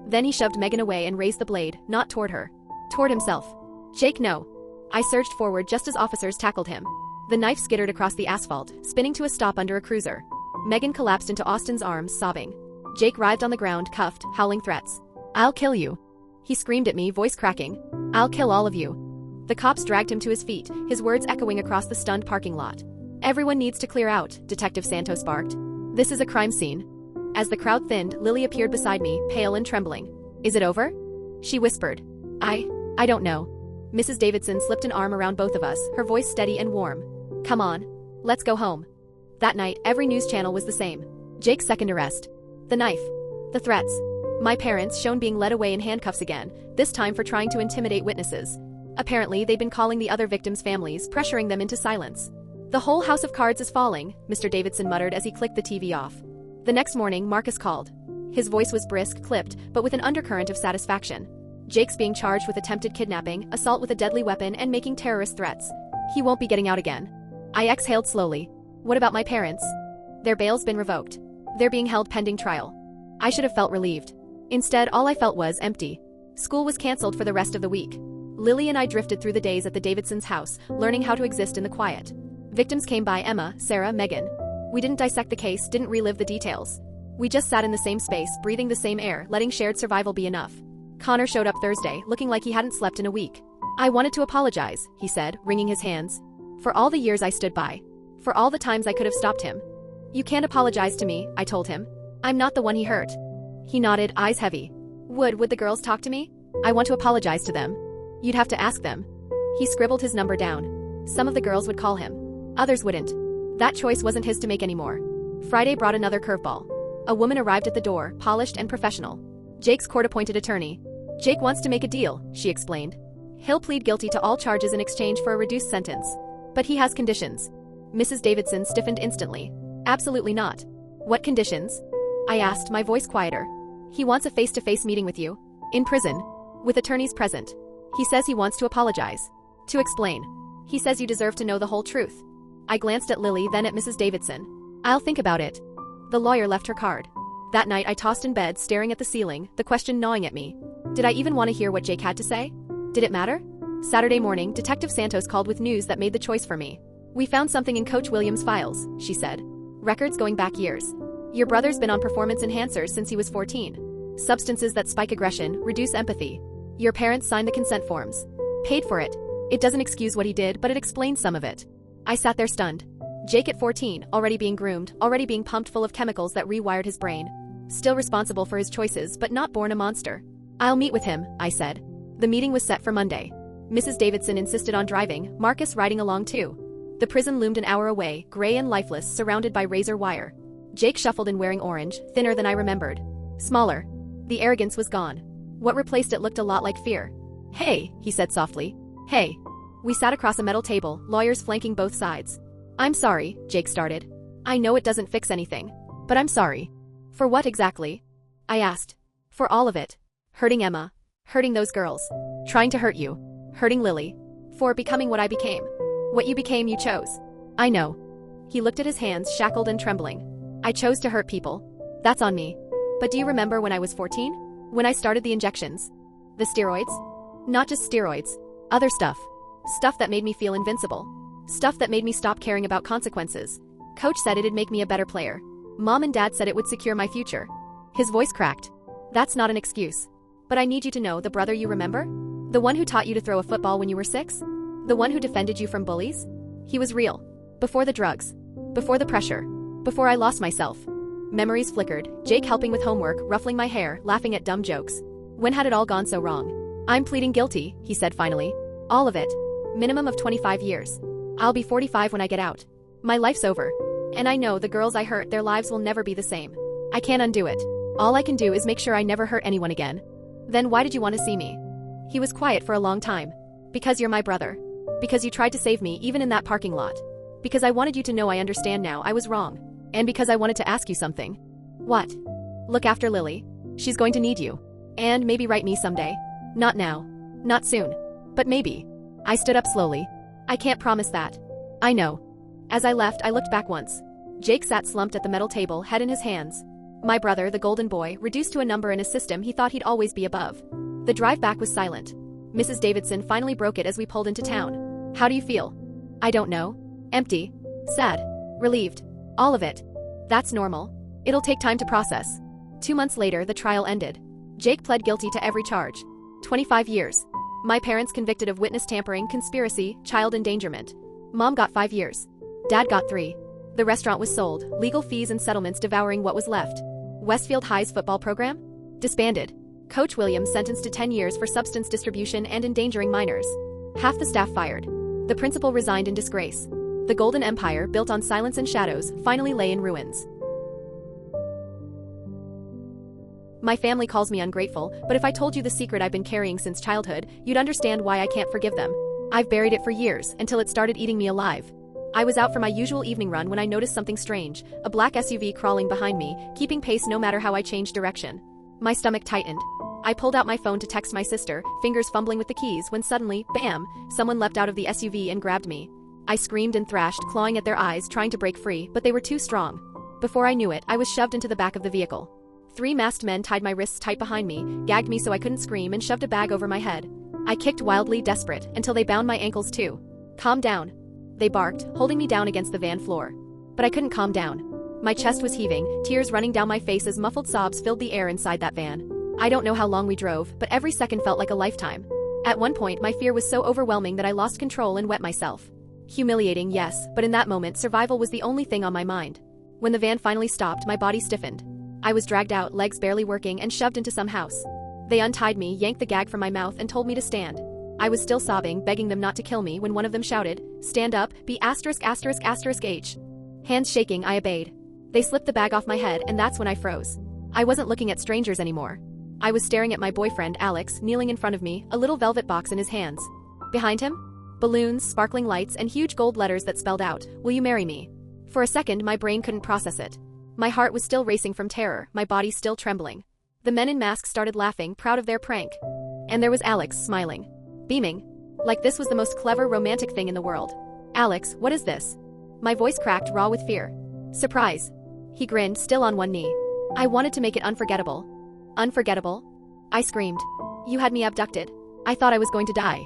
Then he shoved Megan away and raised the blade, not toward her. Toward himself. "Jake, no." I surged forward just as officers tackled him. The knife skittered across the asphalt, spinning to a stop under a cruiser. Megan collapsed into Austin's arms, sobbing. Jake writhed on the ground, cuffed, howling threats. "I'll kill you." He screamed at me, voice cracking. "I'll kill all of you." The cops dragged him to his feet, his words echoing across the stunned parking lot. "Everyone needs to clear out," Detective Santos barked. "This is a crime scene." As the crowd thinned, Lily appeared beside me, pale and trembling. "Is it over?" She whispered. I don't know." Mrs. Davidson slipped an arm around both of us, her voice steady and warm. "Come on. Let's go home." That night, every news channel was the same. Jake's second arrest. The knife. The threats. My parents shown being led away in handcuffs again, this time for trying to intimidate witnesses. Apparently, they'd been calling the other victims' families, pressuring them into silence. "The whole house of cards is falling," Mr. Davidson muttered as he clicked the TV off. The next morning, Marcus called. His voice was brisk, clipped, but with an undercurrent of satisfaction. Jake's being charged with attempted kidnapping, assault with a deadly weapon, and making terrorist threats. He won't be getting out again. I exhaled slowly. What about my parents? Their bail's been revoked. They're being held pending trial. I should have felt relieved. Instead, all I felt was empty. School was canceled for the rest of the week. Lily and I drifted through the days at the Davidsons' house, learning how to exist in the quiet. Victims came by: Emma, Sarah, Megan. We didn't dissect the case, didn't relive the details. We just sat in the same space, breathing the same air, letting shared survival be enough. Connor showed up Thursday, looking like he hadn't slept in a week. "I wanted to apologize," he said, wringing his hands. "For all the years I stood by. For all the times I could have stopped him." "You can't apologize to me," I told him. "I'm not the one he hurt." He nodded, eyes heavy. Would the girls talk to me? "I want to apologize to them." "You'd have to ask them." He scribbled his number down. Some of the girls would call him. Others wouldn't. That choice wasn't his to make anymore. Friday brought another curveball. A woman arrived at the door, polished and professional. Jake's court-appointed attorney. "Jake wants to make a deal," she explained. "He'll plead guilty to all charges in exchange for a reduced sentence. But he has conditions." Mrs. Davidson stiffened instantly. "Absolutely not." "What conditions?" I asked, my voice quieter. "He wants a face-to-face meeting with you. In prison. With attorneys present. He says he wants to apologize. To explain. He says you deserve to know the whole truth." I glanced at Lily, then at Mrs. Davidson. "I'll think about it." The lawyer left her card. That night I tossed in bed, staring at the ceiling, the question gnawing at me. Did I even want to hear what Jake had to say? Did it matter? Saturday morning, Detective Santos called with news that made the choice for me. "We found something in Coach Williams' files," she said. "Records going back years. Your brother's been on performance enhancers since he was 14. Substances that spike aggression, reduce empathy. Your parents signed the consent forms. Paid for it. It doesn't excuse what he did, but it explains some of it." I sat there stunned. Jake at 14, already being groomed, already being pumped full of chemicals that rewired his brain. Still responsible for his choices, but not born a monster. "I'll meet with him," I said. The meeting was set for Monday. Mrs. Davidson insisted on driving, Marcus riding along too. The prison loomed an hour away, gray and lifeless, surrounded by razor wire. Jake shuffled in wearing orange, thinner than I remembered. Smaller. The arrogance was gone. What replaced it looked a lot like fear. "Hey," he said softly. "Hey." We sat across a metal table, lawyers flanking both sides. "I'm sorry," Jake started. "I know it doesn't fix anything. But I'm sorry." "For what exactly?" I asked. "For all of it. Hurting Emma. Hurting those girls. Trying to hurt you. Hurting Lily. For becoming what I became. What you became you chose. I know." He looked at his hands, shackled and trembling. I chose to hurt people. That's on me. But do you remember when I was 14? When I started the injections? The steroids? Not just steroids. Other stuff. Stuff that made me feel invincible. Stuff that made me stop caring about consequences. Coach said it'd make me a better player. Mom and Dad said it would secure my future. His voice cracked. That's not an excuse. But I need you to know the brother you remember? The one who taught you to throw a football when you were 6? The one who defended you from bullies? He was real. Before the drugs. Before the pressure. Before I lost myself. Memories flickered, Jake helping with homework, ruffling my hair, laughing at dumb jokes. When had it all gone so wrong? I'm pleading guilty, he said finally. All of it. Minimum of 25 years. I'll be 45 when I get out. My life's over. And I know the girls I hurt, their lives will never be the same. I can't undo it. All I can do is make sure I never hurt anyone again. Then why did you want to see me? He was quiet for a long time. Because you're my brother. Because you tried to save me even in that parking lot. Because I wanted you to know I understand now I was wrong. And because I wanted to ask you something. What? Look after Lily. She's going to need you. And maybe write me someday. Not now. Not soon. But maybe. I stood up slowly. I can't promise that. I know. As I left, I looked back once. Jake sat slumped at the metal table, head in his hands. My brother, the golden boy, reduced to a number in a system he thought he'd always be above. The drive back was silent. Mrs. Davidson finally broke it as we pulled into town. How do you feel? I don't know. Empty. Sad. Relieved. All of it. That's normal. It'll take time to process. 2 months later, the trial ended. Jake pled guilty to every charge. 25 years. My parents convicted of witness tampering, conspiracy, child endangerment. Mom got 5 years. Dad got 3. The restaurant was sold, legal fees and settlements devouring what was left. Westfield High's football program? Disbanded. Coach Williams sentenced to 10 years for substance distribution and endangering minors. Half the staff fired. The principal resigned in disgrace. The Golden Empire, built on silence and shadows, finally lay in ruins. My family calls me ungrateful, but if I told you the secret I've been carrying since childhood, you'd understand why I can't forgive them. I've buried it for years, until it started eating me alive. I was out for my usual evening run when I noticed something strange, a black SUV crawling behind me, keeping pace no matter how I changed direction. My stomach tightened. I pulled out my phone to text my sister, fingers fumbling with the keys, when suddenly, bam, someone leapt out of the SUV and grabbed me. I screamed and thrashed, clawing at their eyes, trying to break free, but they were too strong. Before I knew it, I was shoved into the back of the vehicle. 3 masked men tied my wrists tight behind me, gagged me so I couldn't scream, and shoved a bag over my head. I kicked wildly, desperate, until they bound my ankles too. Calm down. They barked, holding me down against the van floor. But I couldn't calm down. My chest was heaving, tears running down my face as muffled sobs filled the air inside that van. I don't know how long we drove, but every second felt like a lifetime. At one point, my fear was so overwhelming that I lost control and wet myself. Humiliating, yes, but in that moment, survival was the only thing on my mind. When the van finally stopped, my body stiffened. I was dragged out, legs barely working, and shoved into some house. They untied me, yanked the gag from my mouth, and told me to stand. I was still sobbing, begging them not to kill me, when one of them shouted, "Stand up, be *****H. Hands shaking, I obeyed. They slipped the bag off my head, and that's when I froze. I wasn't looking at strangers anymore. I was staring at my boyfriend, Alex, kneeling in front of me, a little velvet box in his hands. Behind him? Balloons, sparkling lights, and huge gold letters that spelled out, "Will you marry me?" For a second, my brain couldn't process it. My heart was still racing from terror, my body still trembling. The men in masks started laughing, proud of their prank. And there was Alex, smiling. Beaming. Like this was the most clever, romantic thing in the world. "Alex, what is this?" My voice cracked, raw with fear. "Surprise." He grinned, still on one knee. "I wanted to make it unforgettable." "Unforgettable?" I screamed. "You had me abducted. I thought I was going to die."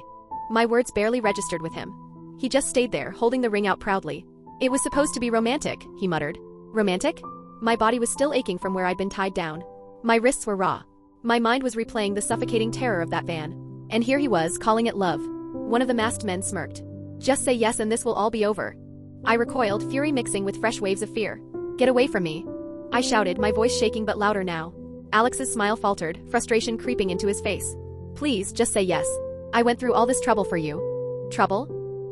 My words barely registered with him. He just stayed there, holding the ring out proudly. "It was supposed to be romantic," he muttered. "Romantic?" My body was still aching from where I'd been tied down. My wrists were raw. My mind was replaying the suffocating terror of that van. And here he was, calling it love. One of the masked men smirked. "Just say yes and this will all be over." I recoiled, fury mixing with fresh waves of fear. "Get away from me," I shouted, my voice shaking but louder now. Alex's smile faltered, frustration creeping into his face. "Please, just say yes. I went through all this trouble for you." "Trouble?"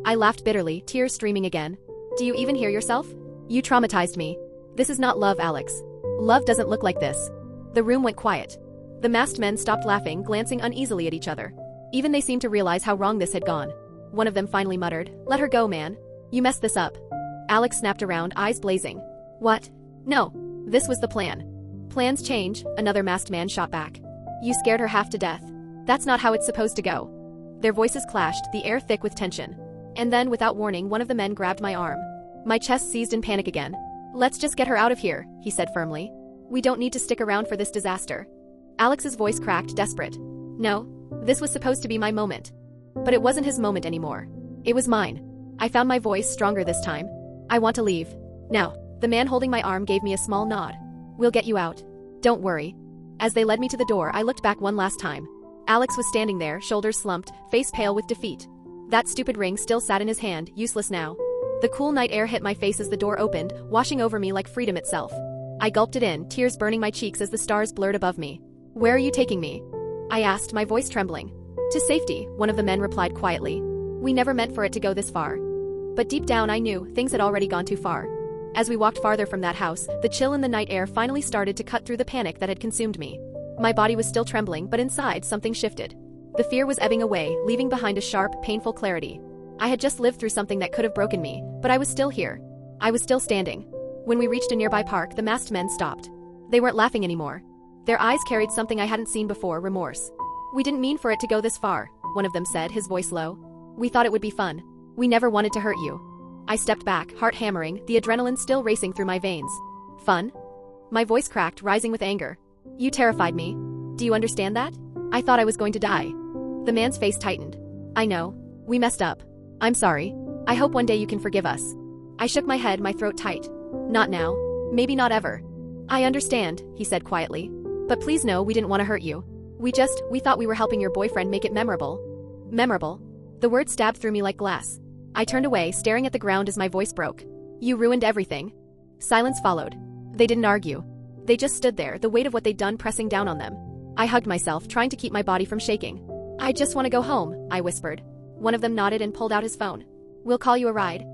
I laughed bitterly, tears streaming again. "Do you even hear yourself? You traumatized me. This is not love, Alex. Love doesn't look like this." The room went quiet. The masked men stopped laughing, glancing uneasily at each other. Even they seemed to realize how wrong this had gone. One of them finally muttered, "Let her go, man. You messed this up." Alex snapped around, eyes blazing. "What? No. This was the plan." "Plans change," another masked man shot back. "You scared her half to death. That's not how it's supposed to go." Their voices clashed, the air thick with tension. And then, without warning, one of the men grabbed my arm. My chest seized in panic again. Let's just get her out of here, he said firmly. We don't need to stick around for this disaster. Alex's voice cracked, desperate. No, this was supposed to be my moment. But it wasn't his moment anymore. It was mine. I found my voice stronger this time. I want to leave. Now. The man holding my arm gave me a small nod. We'll get you out. Don't worry. As they led me to the door, I looked back one last time. Alex was standing there, shoulders slumped, face pale with defeat. That stupid ring still sat in his hand, useless now. The cool night air hit my face as the door opened, washing over me like freedom itself. I gulped it in, tears burning my cheeks as the stars blurred above me. Where are you taking me? I asked, my voice trembling. To safety, one of the men replied quietly. We never meant for it to go this far. But deep down I knew things had already gone too far. As we walked farther from that house, the chill in the night air finally started to cut through the panic that had consumed me. My body was still trembling, but inside something shifted. The fear was ebbing away, leaving behind a sharp, painful clarity. I had just lived through something that could have broken me, but I was still here. I was still standing. When we reached a nearby park, the masked men stopped. They weren't laughing anymore. Their eyes carried something I hadn't seen before, remorse. We didn't mean for it to go this far, one of them said, his voice low. We thought it would be fun. We never wanted to hurt you. I stepped back, heart hammering, the adrenaline still racing through my veins. Fun? My voice cracked, rising with anger. You terrified me. Do you understand that? I thought I was going to die. The man's face tightened. I know. We messed up. I'm sorry. I hope one day you can forgive us. I shook my head, my throat tight. Not now. Maybe not ever. I understand, he said quietly. But please know we didn't want to hurt you. We thought we were helping your boyfriend make it memorable. Memorable? The word stabbed through me like glass. I turned away, staring at the ground as my voice broke. You ruined everything. Silence followed. They didn't argue. They just stood there, the weight of what they'd done pressing down on them. I hugged myself, trying to keep my body from shaking. I just want to go home, I whispered. One of them nodded and pulled out his phone. We'll call you a ride.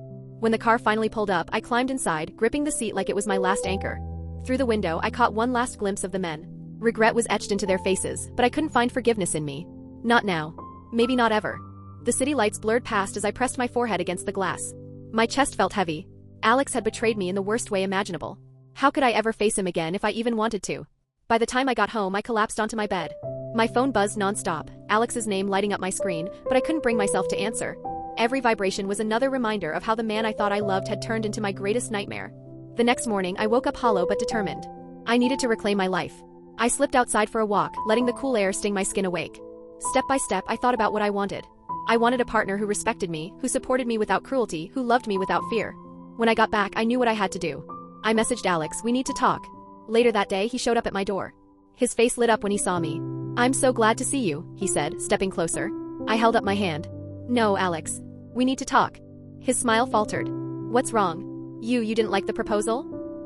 When the car finally pulled up, I climbed inside, gripping the seat like it was my last anchor. Through the window, I caught one last glimpse of the men. Regret was etched into their faces, but I couldn't find forgiveness in me. Not now. Maybe not ever. The city lights blurred past as I pressed my forehead against the glass. My chest felt heavy. Alex had betrayed me in the worst way imaginable. How could I ever face him again if I even wanted to? By the time I got home, I collapsed onto my bed. My phone buzzed nonstop, Alex's name lighting up my screen, but I couldn't bring myself to answer. Every vibration was another reminder of how the man I thought I loved had turned into my greatest nightmare. The next morning, I woke up hollow but determined. I needed to reclaim my life. I slipped outside for a walk, letting the cool air sting my skin awake. Step by step, I thought about what I wanted. I wanted a partner who respected me, who supported me without cruelty, who loved me without fear. When I got back, I knew what I had to do. I messaged Alex, we need to talk. Later that day, he showed up at my door. His face lit up when he saw me. I'm so glad to see you, he said, stepping closer. I held up my hand. No, Alex. We need to talk. His smile faltered. What's wrong? You didn't like the proposal?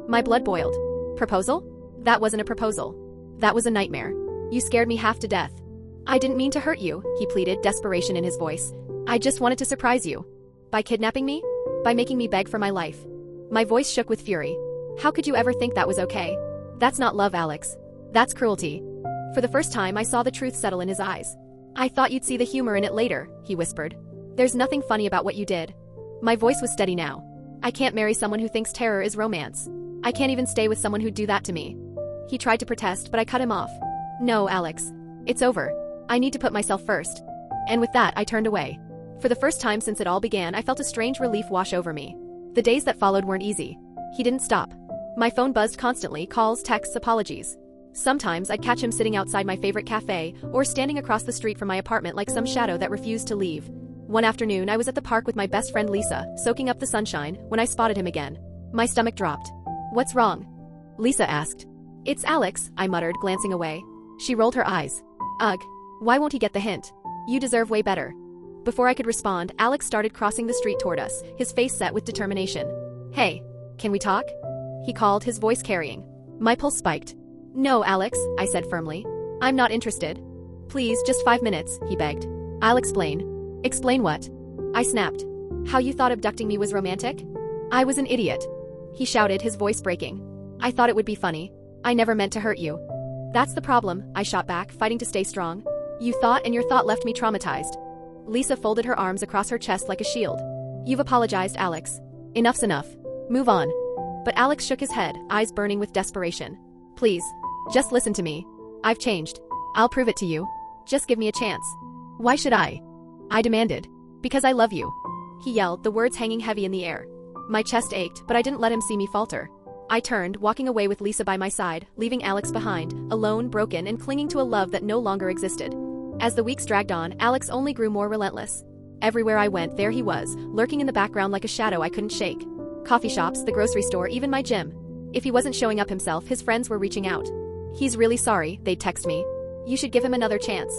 My blood boiled. Proposal? That wasn't a proposal. That was a nightmare. You scared me half to death. I didn't mean to hurt you, he pleaded, desperation in his voice. I just wanted to surprise you. By kidnapping me? By making me beg for my life. My voice shook with fury. How could you ever think that was okay? That's not love, Alex. That's cruelty. For the first time, I saw the truth settle in his eyes. I thought you'd see the humor in it later, he whispered. There's nothing funny about what you did. My voice was steady now. I can't marry someone who thinks terror is romance. I can't even stay with someone who'd do that to me. He tried to protest, but I cut him off. No, Alex. It's over. I need to put myself first. And with that, I turned away. For the first time since it all began, I felt a strange relief wash over me. The days that followed weren't easy. He didn't stop. My phone buzzed constantly, calls, texts, apologies. Sometimes I'd catch him sitting outside my favorite cafe, or standing across the street from my apartment like some shadow that refused to leave. One afternoon, I was at the park with my best friend Lisa, soaking up the sunshine, when I spotted him again. My stomach dropped. What's wrong? Lisa asked. It's Alex, I muttered, glancing away. She rolled her eyes. Ugh. Why won't he get the hint? You deserve way better. Before I could respond, Alex started crossing the street toward us, his face set with determination. Hey, can we talk? He called, his voice carrying. My pulse spiked. No, Alex, I said firmly. I'm not interested. Please, just 5 minutes, he begged. I'll explain. Explain what? I snapped. How you thought abducting me was romantic? I was an idiot. He shouted, his voice breaking. I thought it would be funny. I never meant to hurt you. That's the problem, I shot back, fighting to stay strong. You thought, and your thought left me traumatized. Lisa folded her arms across her chest like a shield. You've apologized, Alex. Enough's enough. Move on. But Alex shook his head, eyes burning with desperation. Please. Just listen to me. I've changed. I'll prove it to you. Just give me a chance. Why should I? I demanded. Because I love you. He yelled, the words hanging heavy in the air. My chest ached, but I didn't let him see me falter. I turned, walking away with Lisa by my side, leaving Alex behind, alone, broken, and clinging to a love that no longer existed. As the weeks dragged on, Alex only grew more relentless. Everywhere I went, there he was, lurking in the background like a shadow I couldn't shake. Coffee shops, the grocery store, even my gym. If he wasn't showing up himself, his friends were reaching out. "He's really sorry," they'd text me. "You should give him another chance."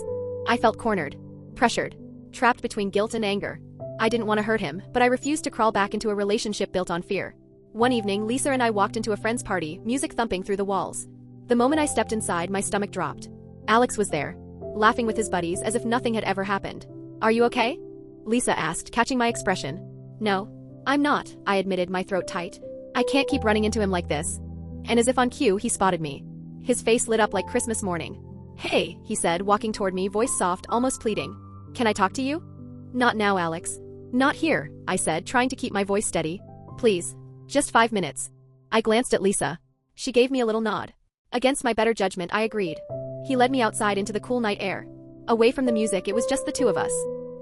I felt cornered, pressured, trapped between guilt and anger. I didn't want to hurt him, but I refused to crawl back into a relationship built on fear. One evening, Lisa and I walked into a friend's party, music thumping through the walls. The moment I stepped inside, my stomach dropped. Alex was there, laughing with his buddies as if nothing had ever happened. "Are you okay?" Lisa asked, catching my expression. "No, I'm not," I admitted, my throat tight. "I can't keep running into him like this." And as if on cue, he spotted me. His face lit up like Christmas morning. "Hey," he said, walking toward me, voice soft, almost pleading. "Can I talk to you?" "Not now, Alex." "Not here," I said, trying to keep my voice steady. "Please. Just 5 minutes." I glanced at Lisa. She gave me a little nod. Against my better judgment, I agreed. He led me outside into the cool night air. Away from the music, it was just the two of us.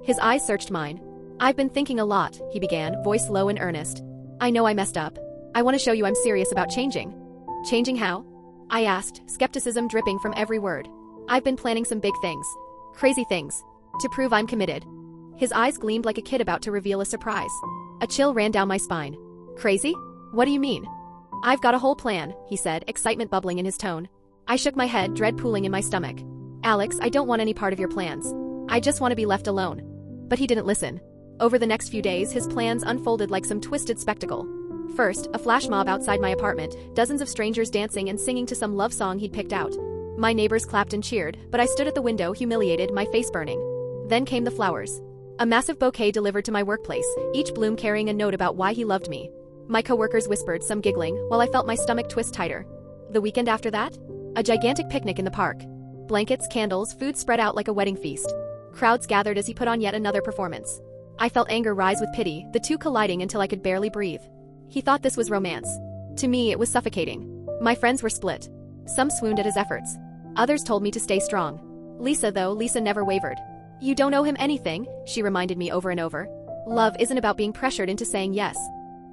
His eyes searched mine. "I've been thinking a lot," he began, voice low and earnest. "I know I messed up. I want to show you I'm serious about changing." "Changing how?" I asked, skepticism dripping from every word. "I've been planning some big things. Crazy things. To prove I'm committed." His eyes gleamed like a kid about to reveal a surprise. A chill ran down my spine. "Crazy? What do you mean?" "I've got a whole plan," he said, excitement bubbling in his tone. I shook my head, dread pooling in my stomach. "Alex, I don't want any part of your plans. I just want to be left alone." But he didn't listen. Over the next few days, his plans unfolded like some twisted spectacle. First, a flash mob outside my apartment, dozens of strangers dancing and singing to some love song he'd picked out. My neighbors clapped and cheered, but I stood at the window, humiliated, my face burning. Then came the flowers. A massive bouquet delivered to my workplace, each bloom carrying a note about why he loved me. My coworkers whispered, some giggling, while I felt my stomach twist tighter. The weekend after that? A gigantic picnic in the park. Blankets, candles, food spread out like a wedding feast. Crowds gathered as he put on yet another performance. I felt anger rise with pity, the two colliding until I could barely breathe. He thought this was romance. To me, it was suffocating. My friends were split. Some swooned at his efforts. Others told me to stay strong. Lisa never wavered. "You don't owe him anything," she reminded me over and over. "Love isn't about being pressured into saying yes."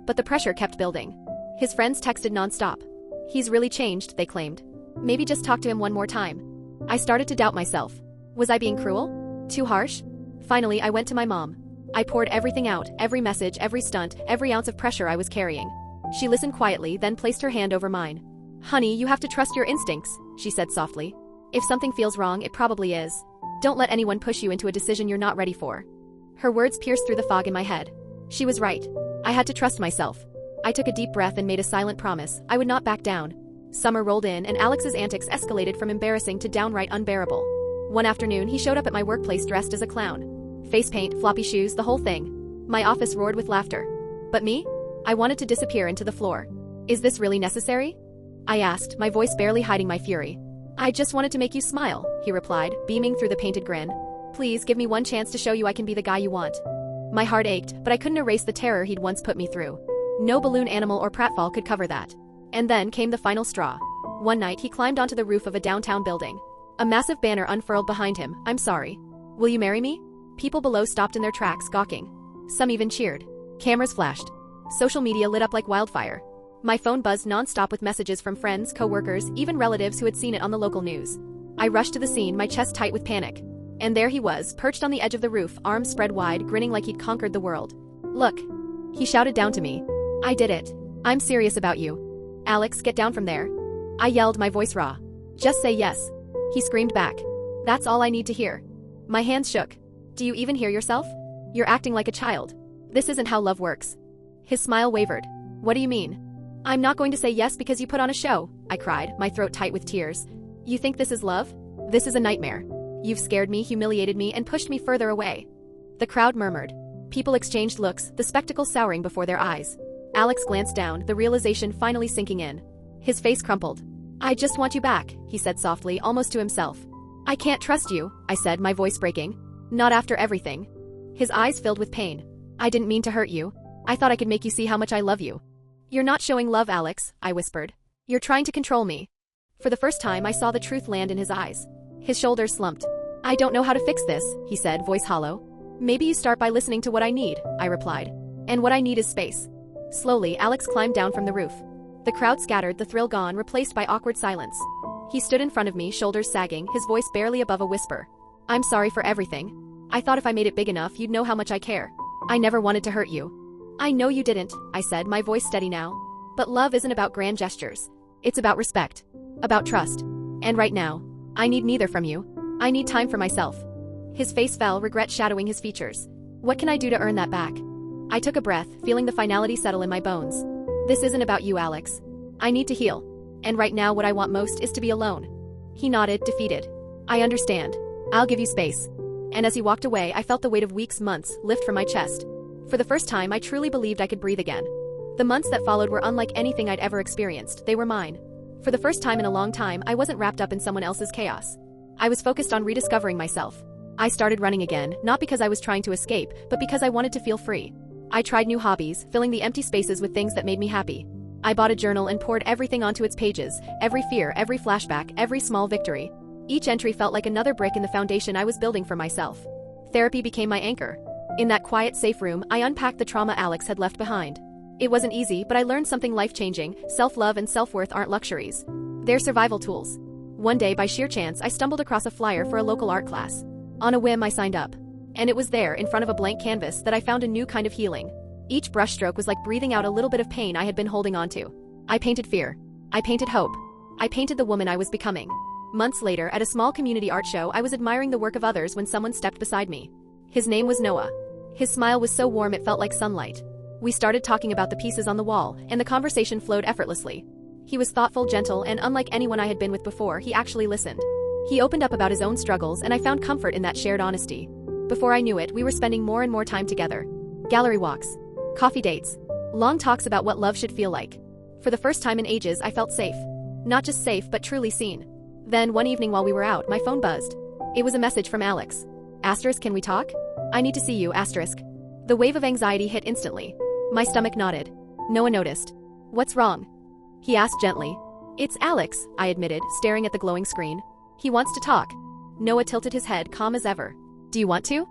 But the pressure kept building. His friends texted nonstop. "He's really changed," they claimed. "Maybe just talk to him one more time." I started to doubt myself. Was I being cruel? Too harsh? Finally, I went to my mom. I poured everything out, every message, every stunt, every ounce of pressure I was carrying. She listened quietly, then placed her hand over mine. "Honey, you have to trust your instincts," she said softly. "If something feels wrong, it probably is. Don't let anyone push you into a decision you're not ready for." Her words pierced through the fog in my head. She was right. I had to trust myself. I took a deep breath and made a silent promise. I would not back down. Summer rolled in, and Alex's antics escalated from embarrassing to downright unbearable. One afternoon, he showed up at my workplace dressed as a clown. Face paint, floppy shoes, the whole thing. My office roared with laughter. But me? I wanted to disappear into the floor. "Is this really necessary?" I asked, my voice barely hiding my fury. "I just wanted to make you smile," he replied, beaming through the painted grin. "Please give me one chance to show you I can be the guy you want." My heart ached, but I couldn't erase the terror he'd once put me through. No balloon animal or pratfall could cover that. And then came the final straw. One night, he climbed onto the roof of a downtown building. A massive banner unfurled behind him. "I'm sorry. Will you marry me?" People below stopped in their tracks, gawking. Some even cheered. Cameras flashed. Social media lit up like wildfire. My phone buzzed non-stop with messages from friends, co-workers, even relatives who had seen it on the local news. I rushed to the scene, my chest tight with panic. And there he was, perched on the edge of the roof, arms spread wide, grinning like he'd conquered the world. "Look," he shouted down to me. "I did it. I'm serious about you. Alex, get down from there." I yelled, my voice raw. "Just say yes." He screamed back. "That's all I need to hear." My hands shook. "Do you even hear yourself? You're acting like a child. This isn't how love works." His smile wavered. "What do you mean?" "I'm not going to say yes because you put on a show," I cried, my throat tight with tears. "You think this is love? This is a nightmare. You've scared me, humiliated me, and pushed me further away." The crowd murmured. People exchanged looks, the spectacle souring before their eyes. Alex glanced down, the realization finally sinking in. His face crumpled. "I just want you back," he said softly, almost to himself. "I can't trust you," I said, my voice breaking. "Not after everything." His eyes filled with pain. "I didn't mean to hurt you. I thought I could make you see how much I love you." "You're not showing love, Alex," I whispered. "You're trying to control me." For the first time, I saw the truth land in his eyes. His shoulders slumped. "I don't know how to fix this," he said, voice hollow. "Maybe you start by listening to what I need," I replied. "And what I need is space. Slowly, Alex climbed down from the roof. The crowd scattered, the thrill gone, replaced by awkward silence. He stood in front of me, shoulders sagging, his voice barely above a whisper. I'm sorry for everything. I thought if I made it big enough, you'd know how much I care. I never wanted to hurt you. I know you didn't, I said, my voice steady now. But love isn't about grand gestures. It's about respect. About trust. And right now, I need neither from you. I need time for myself. His face fell, regret shadowing his features. What can I do to earn that back? I took a breath, feeling the finality settle in my bones. This isn't about you, Alex. I need to heal. And right now what I want most is to be alone. He nodded, defeated. I understand. I'll give you space. And as he walked away, I felt the weight of weeks, months, lift from my chest. For the first time, I truly believed I could breathe again. The months that followed were unlike anything I'd ever experienced. They were mine. For the first time in a long time, I wasn't wrapped up in someone else's chaos. I was focused on rediscovering myself. I started running again, not because I was trying to escape, but because I wanted to feel free. I tried new hobbies, filling the empty spaces with things that made me happy. I bought a journal and poured everything onto its pages, every fear, every flashback, every small victory. Each entry felt like another brick in the foundation I was building for myself. Therapy became my anchor. In that quiet, safe room, I unpacked the trauma Alex had left behind. It wasn't easy, but I learned something life-changing. Self-love and self-worth aren't luxuries. They're survival tools. One day, by sheer chance, I stumbled across a flyer for a local art class. On a whim, I signed up. And it was there, in front of a blank canvas, that I found a new kind of healing. Each brushstroke was like breathing out a little bit of pain I had been holding onto. I painted fear. I painted hope. I painted the woman I was becoming. Months later, at a small community art show, I was admiring the work of others when someone stepped beside me. His name was Noah. His smile was so warm it felt like sunlight. We started talking about the pieces on the wall, and the conversation flowed effortlessly. He was thoughtful, gentle, and unlike anyone I had been with before, he actually listened. He opened up about his own struggles, and I found comfort in that shared honesty. Before I knew it, we were spending more and more time together. Gallery walks. Coffee dates. Long talks about what love should feel like. For the first time in ages, I felt safe. Not just safe, but truly seen. Then, one evening while we were out, my phone buzzed. It was a message from Alex. Asterisk, can we talk? I need to see you, asterisk. The wave of anxiety hit instantly. My stomach nodded. Noah noticed. What's wrong? He asked gently. It's Alex, I admitted, staring at the glowing screen. He wants to talk. Noah tilted his head, calm as ever. Do you want to?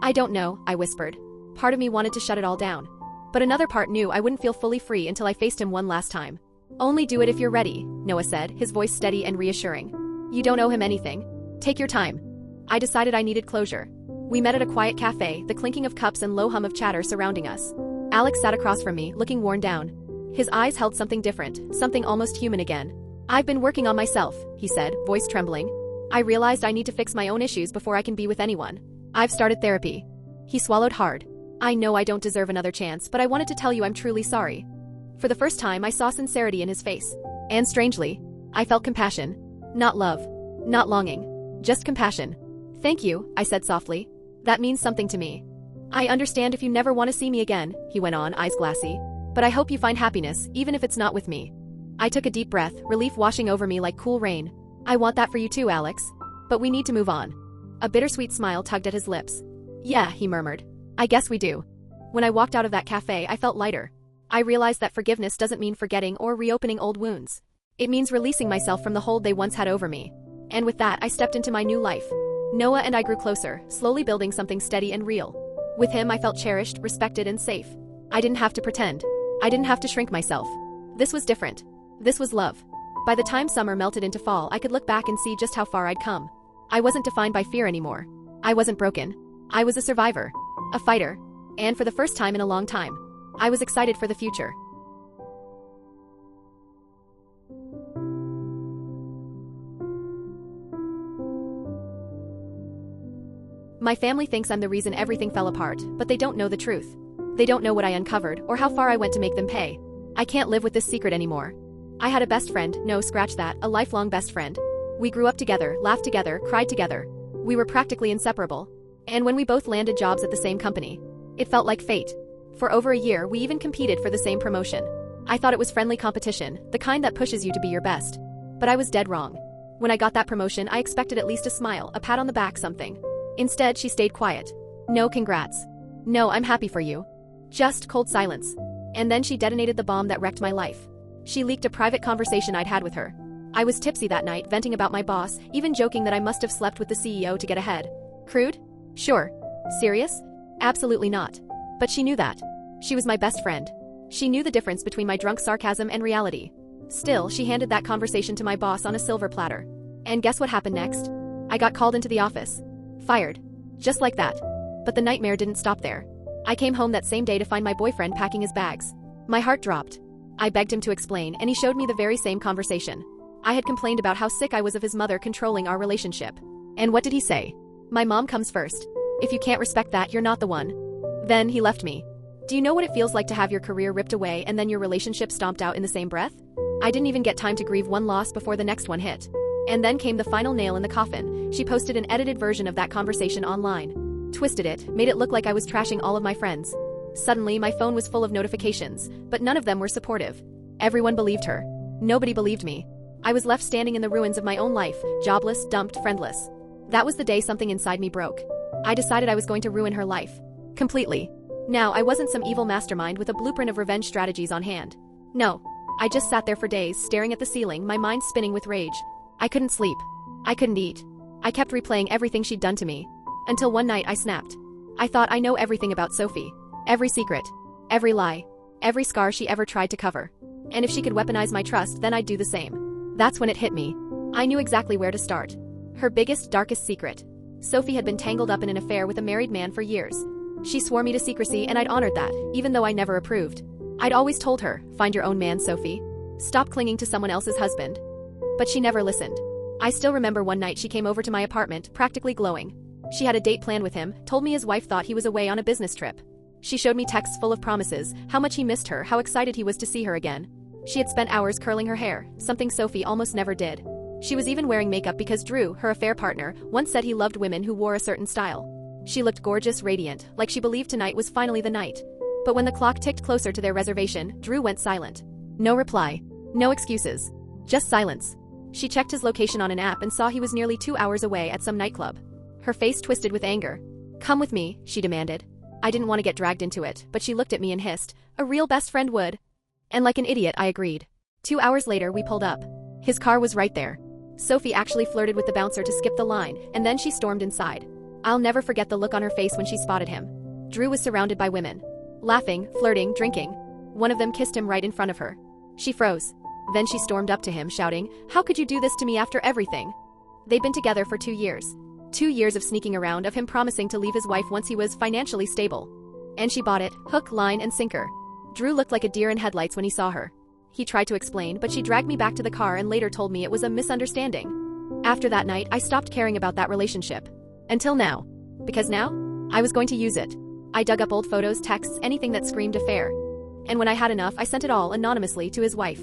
I don't know, I whispered. Part of me wanted to shut it all down. But another part knew I wouldn't feel fully free until I faced him one last time. Only do it if you're ready, Noah said, his voice steady and reassuring. You don't owe him anything. Take your time. I decided I needed closure. We met at a quiet cafe, the clinking of cups and low hum of chatter surrounding us. Alex sat across from me, looking worn down. His eyes held something different, something almost human again. I've been working on myself, he said, voice trembling. I realized I need to fix my own issues before I can be with anyone. I've started therapy. He swallowed hard. I know I don't deserve another chance, but I wanted to tell you I'm truly sorry. For the first time, I saw sincerity in his face. And strangely, I felt compassion. Not love. Not longing. Just compassion. Thank you, I said softly. That means something to me. I understand if you never want to see me again, he went on, eyes glassy. But I hope you find happiness, even if it's not with me. I took a deep breath, relief washing over me like cool rain. I want that for you too, Alex. But we need to move on. A bittersweet smile tugged at his lips. Yeah, he murmured. I guess we do. When I walked out of that cafe, I felt lighter. I realized that forgiveness doesn't mean forgetting or reopening old wounds. It means releasing myself from the hold they once had over me. And with that, I stepped into my new life. Noah and I grew closer, slowly building something steady and real. With him, I felt cherished, respected, and safe. I didn't have to pretend. I didn't have to shrink myself. This was different. This was love. By the time summer melted into fall, I could look back and see just how far I'd come. I wasn't defined by fear anymore. I wasn't broken. I was a survivor. A fighter. And for the first time in a long time, I was excited for the future. My family thinks I'm the reason everything fell apart, but they don't know the truth. They don't know what I uncovered or how far I went to make them pay. I can't live with this secret anymore. I had a best friend, no, scratch that, a lifelong best friend. We grew up together, laughed together, cried together. We were practically inseparable. And when we both landed jobs at the same company, it felt like fate. For over a year, we even competed for the same promotion. I thought it was friendly competition, the kind that pushes you to be your best. But I was dead wrong. When I got that promotion, I expected at least a smile, a pat on the back, something. Instead, she stayed quiet. No congrats. No, I'm happy for you. Just cold silence. And then she detonated the bomb that wrecked my life. She leaked a private conversation I'd had with her. I was tipsy that night, venting about my boss, even joking that I must have slept with the CEO to get ahead. Crude? Sure. Serious? Absolutely not. But she knew that. She was my best friend. She knew the difference between my drunk sarcasm and reality. Still, she handed that conversation to my boss on a silver platter. And guess what happened next? I got called into the office. Fired. Just like that. But the nightmare didn't stop there. I came home that same day to find my boyfriend packing his bags. My heart dropped. I begged him to explain, and he showed me the very same conversation. I had complained about how sick I was of his mother controlling our relationship. And what did he say? My mom comes first. If you can't respect that, you're not the one. Then he left me. Do you know what it feels like to have your career ripped away and then your relationship stomped out in the same breath? I didn't even get time to grieve one loss before the next one hit. And then came the final nail in the coffin. She posted an edited version of that conversation online. Twisted it, made it look like I was trashing all of my friends. Suddenly, my phone was full of notifications, but none of them were supportive. Everyone believed her. Nobody believed me. I was left standing in the ruins of my own life, jobless, dumped, friendless. That was the day something inside me broke. I decided I was going to ruin her life. Completely. Now, I wasn't some evil mastermind with a blueprint of revenge strategies on hand. No. I just sat there for days, staring at the ceiling, my mind spinning with rage. I couldn't sleep. I couldn't eat. I kept replaying everything she'd done to me. Until one night I snapped. I thought I know everything about Sophie. Every secret. Every lie. Every scar she ever tried to cover. And if she could weaponize my trust, then I'd do the same. That's when it hit me. I knew exactly where to start. Her biggest, darkest secret. Sophie had been tangled up in an affair with a married man for years. She swore me to secrecy, and I'd honored that, even though I never approved. I'd always told her, find your own man, Sophie. Stop clinging to someone else's husband. But she never listened. I still remember one night she came over to my apartment, practically glowing. She had a date planned with him, told me his wife thought he was away on a business trip. She showed me texts full of promises, how much he missed her, how excited he was to see her again. She had spent hours curling her hair, something Sophie almost never did. She was even wearing makeup because Drew, her affair partner, once said he loved women who wore a certain style. She looked gorgeous, radiant, like she believed tonight was finally the night. But when the clock ticked closer to their reservation, Drew went silent. No reply. No excuses. Just silence. She checked his location on an app and saw he was nearly 2 hours away at some nightclub. Her face twisted with anger. Come with me, she demanded. I didn't want to get dragged into it, but she looked at me and hissed, a real best friend would. And like an idiot, I agreed. 2 hours later, we pulled up. His car was right there. Sophie actually flirted with the bouncer to skip the line, and then she stormed inside. I'll never forget the look on her face when she spotted him. Drew was surrounded by women. Laughing, flirting, drinking. One of them kissed him right in front of her. She froze. Then she stormed up to him, shouting, how could you do this to me after everything? They'd been together for 2 years. 2 years of sneaking around, of him promising to leave his wife once he was financially stable. And she bought it, hook, line, and sinker. Drew looked like a deer in headlights when he saw her. He tried to explain, but she dragged me back to the car and later told me it was a misunderstanding. After that night, I stopped caring about that relationship. Until now. Because now, I was going to use it. I dug up old photos, texts, anything that screamed affair. And when I had enough, I sent it all anonymously to his wife.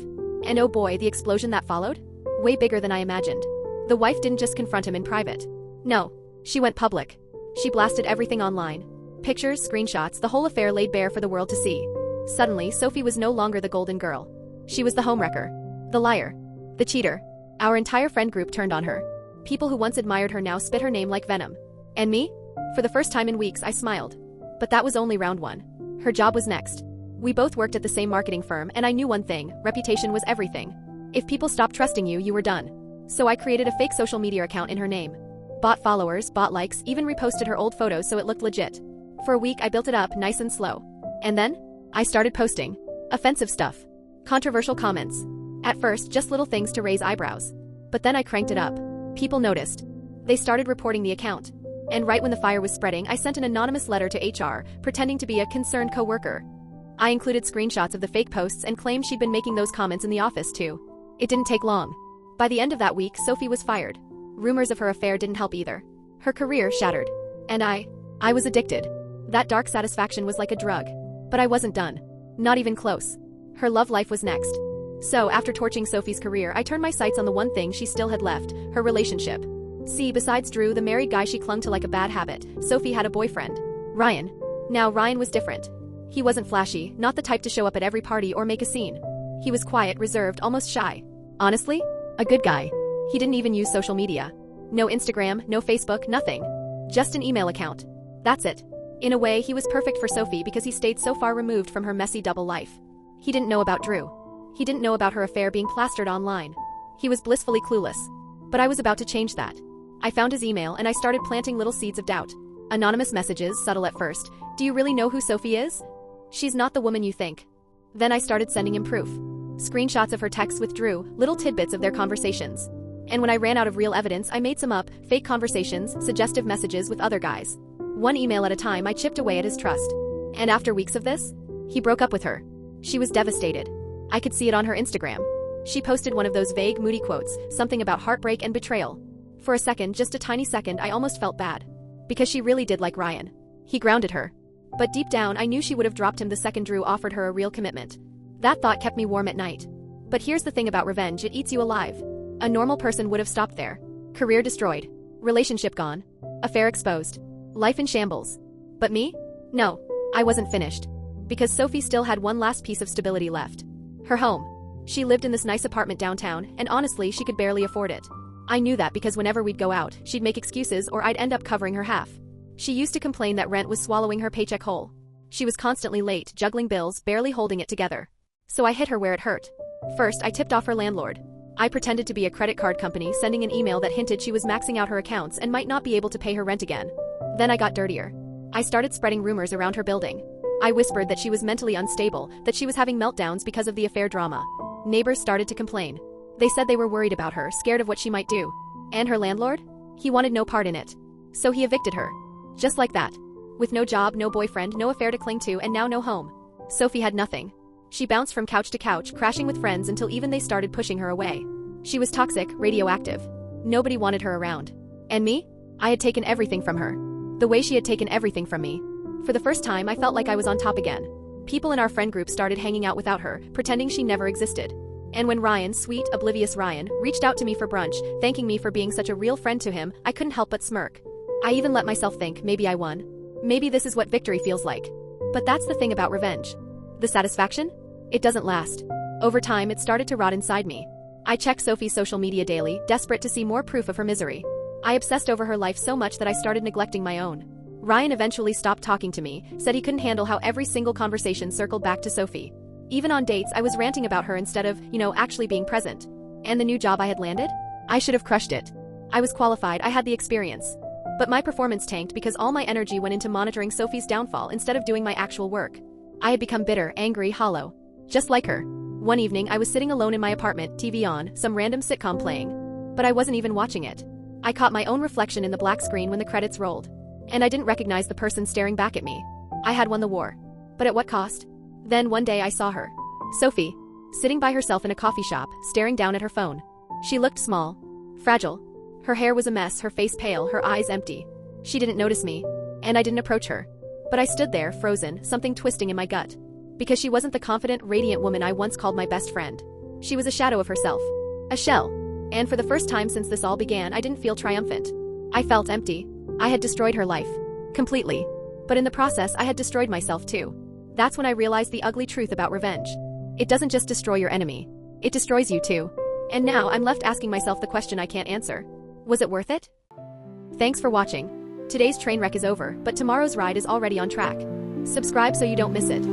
And oh boy, the explosion that followed? Way bigger than I imagined. The wife didn't just confront him in private. No, she went public. She blasted everything online. Pictures, screenshots, the whole affair laid bare for the world to see. Suddenly, Sophie was no longer the golden girl. She was the homewrecker. The liar. The cheater. Our entire friend group turned on her. People who once admired her now spit her name like venom. And me? For the first time in weeks, I smiled. But that was only round one. Her job was next. We both worked at the same marketing firm, and I knew one thing, reputation was everything. If people stopped trusting you, you were done. So I created a fake social media account in her name. Bought followers, bought likes, even reposted her old photos so it looked legit. For a week, I built it up, nice and slow. And then, I started posting. Offensive stuff. Controversial comments. At first, just little things to raise eyebrows. But then I cranked it up. People noticed. They started reporting the account. And right when the fire was spreading, I sent an anonymous letter to HR, pretending to be a concerned coworker. I included screenshots of the fake posts and claimed she'd been making those comments in the office too. It didn't take long. By the end of that week, Sophie was fired. Rumors of her affair didn't help either. Her career shattered. And I was addicted. That dark satisfaction was like a drug. But I wasn't done. Not even close. Her love life was next. So, after torching Sophie's career, I turned my sights on the one thing she still had left, her relationship. See, besides Drew, the married guy she clung to like a bad habit, Sophie had a boyfriend. Ryan. Now, Ryan was different. He wasn't flashy, not the type to show up at every party or make a scene. He was quiet, reserved, almost shy. Honestly, a good guy. He didn't even use social media. No Instagram, no Facebook, nothing. Just an email account. That's it. In a way, he was perfect for Sophie because he stayed so far removed from her messy double life. He didn't know about Drew. He didn't know about her affair being plastered online. He was blissfully clueless. But I was about to change that. I found his email and I started planting little seeds of doubt. Anonymous messages, subtle at first. Do you really know who Sophie is? She's not the woman you think. Then I started sending him proof. Screenshots of her texts with Drew, little tidbits of their conversations. And when I ran out of real evidence, I made some up, fake conversations, suggestive messages with other guys. One email at a time, I chipped away at his trust. And after weeks of this, he broke up with her. She was devastated. I could see it on her Instagram. She posted one of those vague, moody quotes, something about heartbreak and betrayal. For a second, just a tiny second, I almost felt bad. Because she really did like Ryan. He grounded her. But deep down, I knew she would have dropped him the second Drew offered her a real commitment. That thought kept me warm at night. But here's the thing about revenge, it eats you alive. A normal person would have stopped there. Career destroyed. Relationship gone. Affair exposed. Life in shambles. But me? No. I wasn't finished. Because Sophie still had one last piece of stability left. Her home. She lived in this nice apartment downtown, and honestly, she could barely afford it. I knew that because whenever we'd go out, she'd make excuses or I'd end up covering her half. She used to complain that rent was swallowing her paycheck whole. She was constantly late, juggling bills, barely holding it together. So I hit her where it hurt. First, I tipped off her landlord. I pretended to be a credit card company, sending an email that hinted she was maxing out her accounts and might not be able to pay her rent again. Then I got dirtier. I started spreading rumors around her building. I whispered that she was mentally unstable, that she was having meltdowns because of the affair drama. Neighbors started to complain. They said they were worried about her, scared of what she might do. And her landlord? He wanted no part in it. So he evicted her. Just like that. With no job, no boyfriend, no affair to cling to, and now no home. Sophie had nothing. She bounced from couch to couch, crashing with friends until even they started pushing her away. She was toxic, radioactive. Nobody wanted her around. And me? I had taken everything from her. The way she had taken everything from me. For the first time, I felt like I was on top again. People in our friend group started hanging out without her, pretending she never existed. And when Ryan, sweet, oblivious Ryan, reached out to me for brunch, thanking me for being such a real friend to him, I couldn't help but smirk. I even let myself think, maybe I won. Maybe this is what victory feels like. But that's the thing about revenge. The satisfaction? It doesn't last. Over time, it started to rot inside me. I checked Sophie's social media daily, desperate to see more proof of her misery. I obsessed over her life so much that I started neglecting my own. Ryan eventually stopped talking to me, said he couldn't handle how every single conversation circled back to Sophie. Even on dates, I was ranting about her instead of, actually being present. And the new job I had landed? I should have crushed it. I was qualified, I had the experience. But my performance tanked because all my energy went into monitoring Sophie's downfall instead of doing my actual work. I had become bitter, angry, hollow. Just like her. One evening, I was sitting alone in my apartment, TV on, some random sitcom playing. But I wasn't even watching it. I caught my own reflection in the black screen when the credits rolled. And I didn't recognize the person staring back at me. I had won the war. But at what cost? Then one day I saw her. Sophie. Sitting by herself in a coffee shop, staring down at her phone. She looked small. Fragile. Her hair was a mess, her face pale, her eyes empty. She didn't notice me. And I didn't approach her. But I stood there, frozen, something twisting in my gut. Because she wasn't the confident, radiant woman I once called my best friend. She was a shadow of herself. A shell. And for the first time since this all began, I didn't feel triumphant. I felt empty. I had destroyed her life. Completely. But in the process, I had destroyed myself too. That's when I realized the ugly truth about revenge. It doesn't just destroy your enemy. It destroys you too. And now I'm left asking myself the question I can't answer. Was it worth it? Thanks for watching. Today's train wreck is over, but tomorrow's ride is already on track. Subscribe so you don't miss it.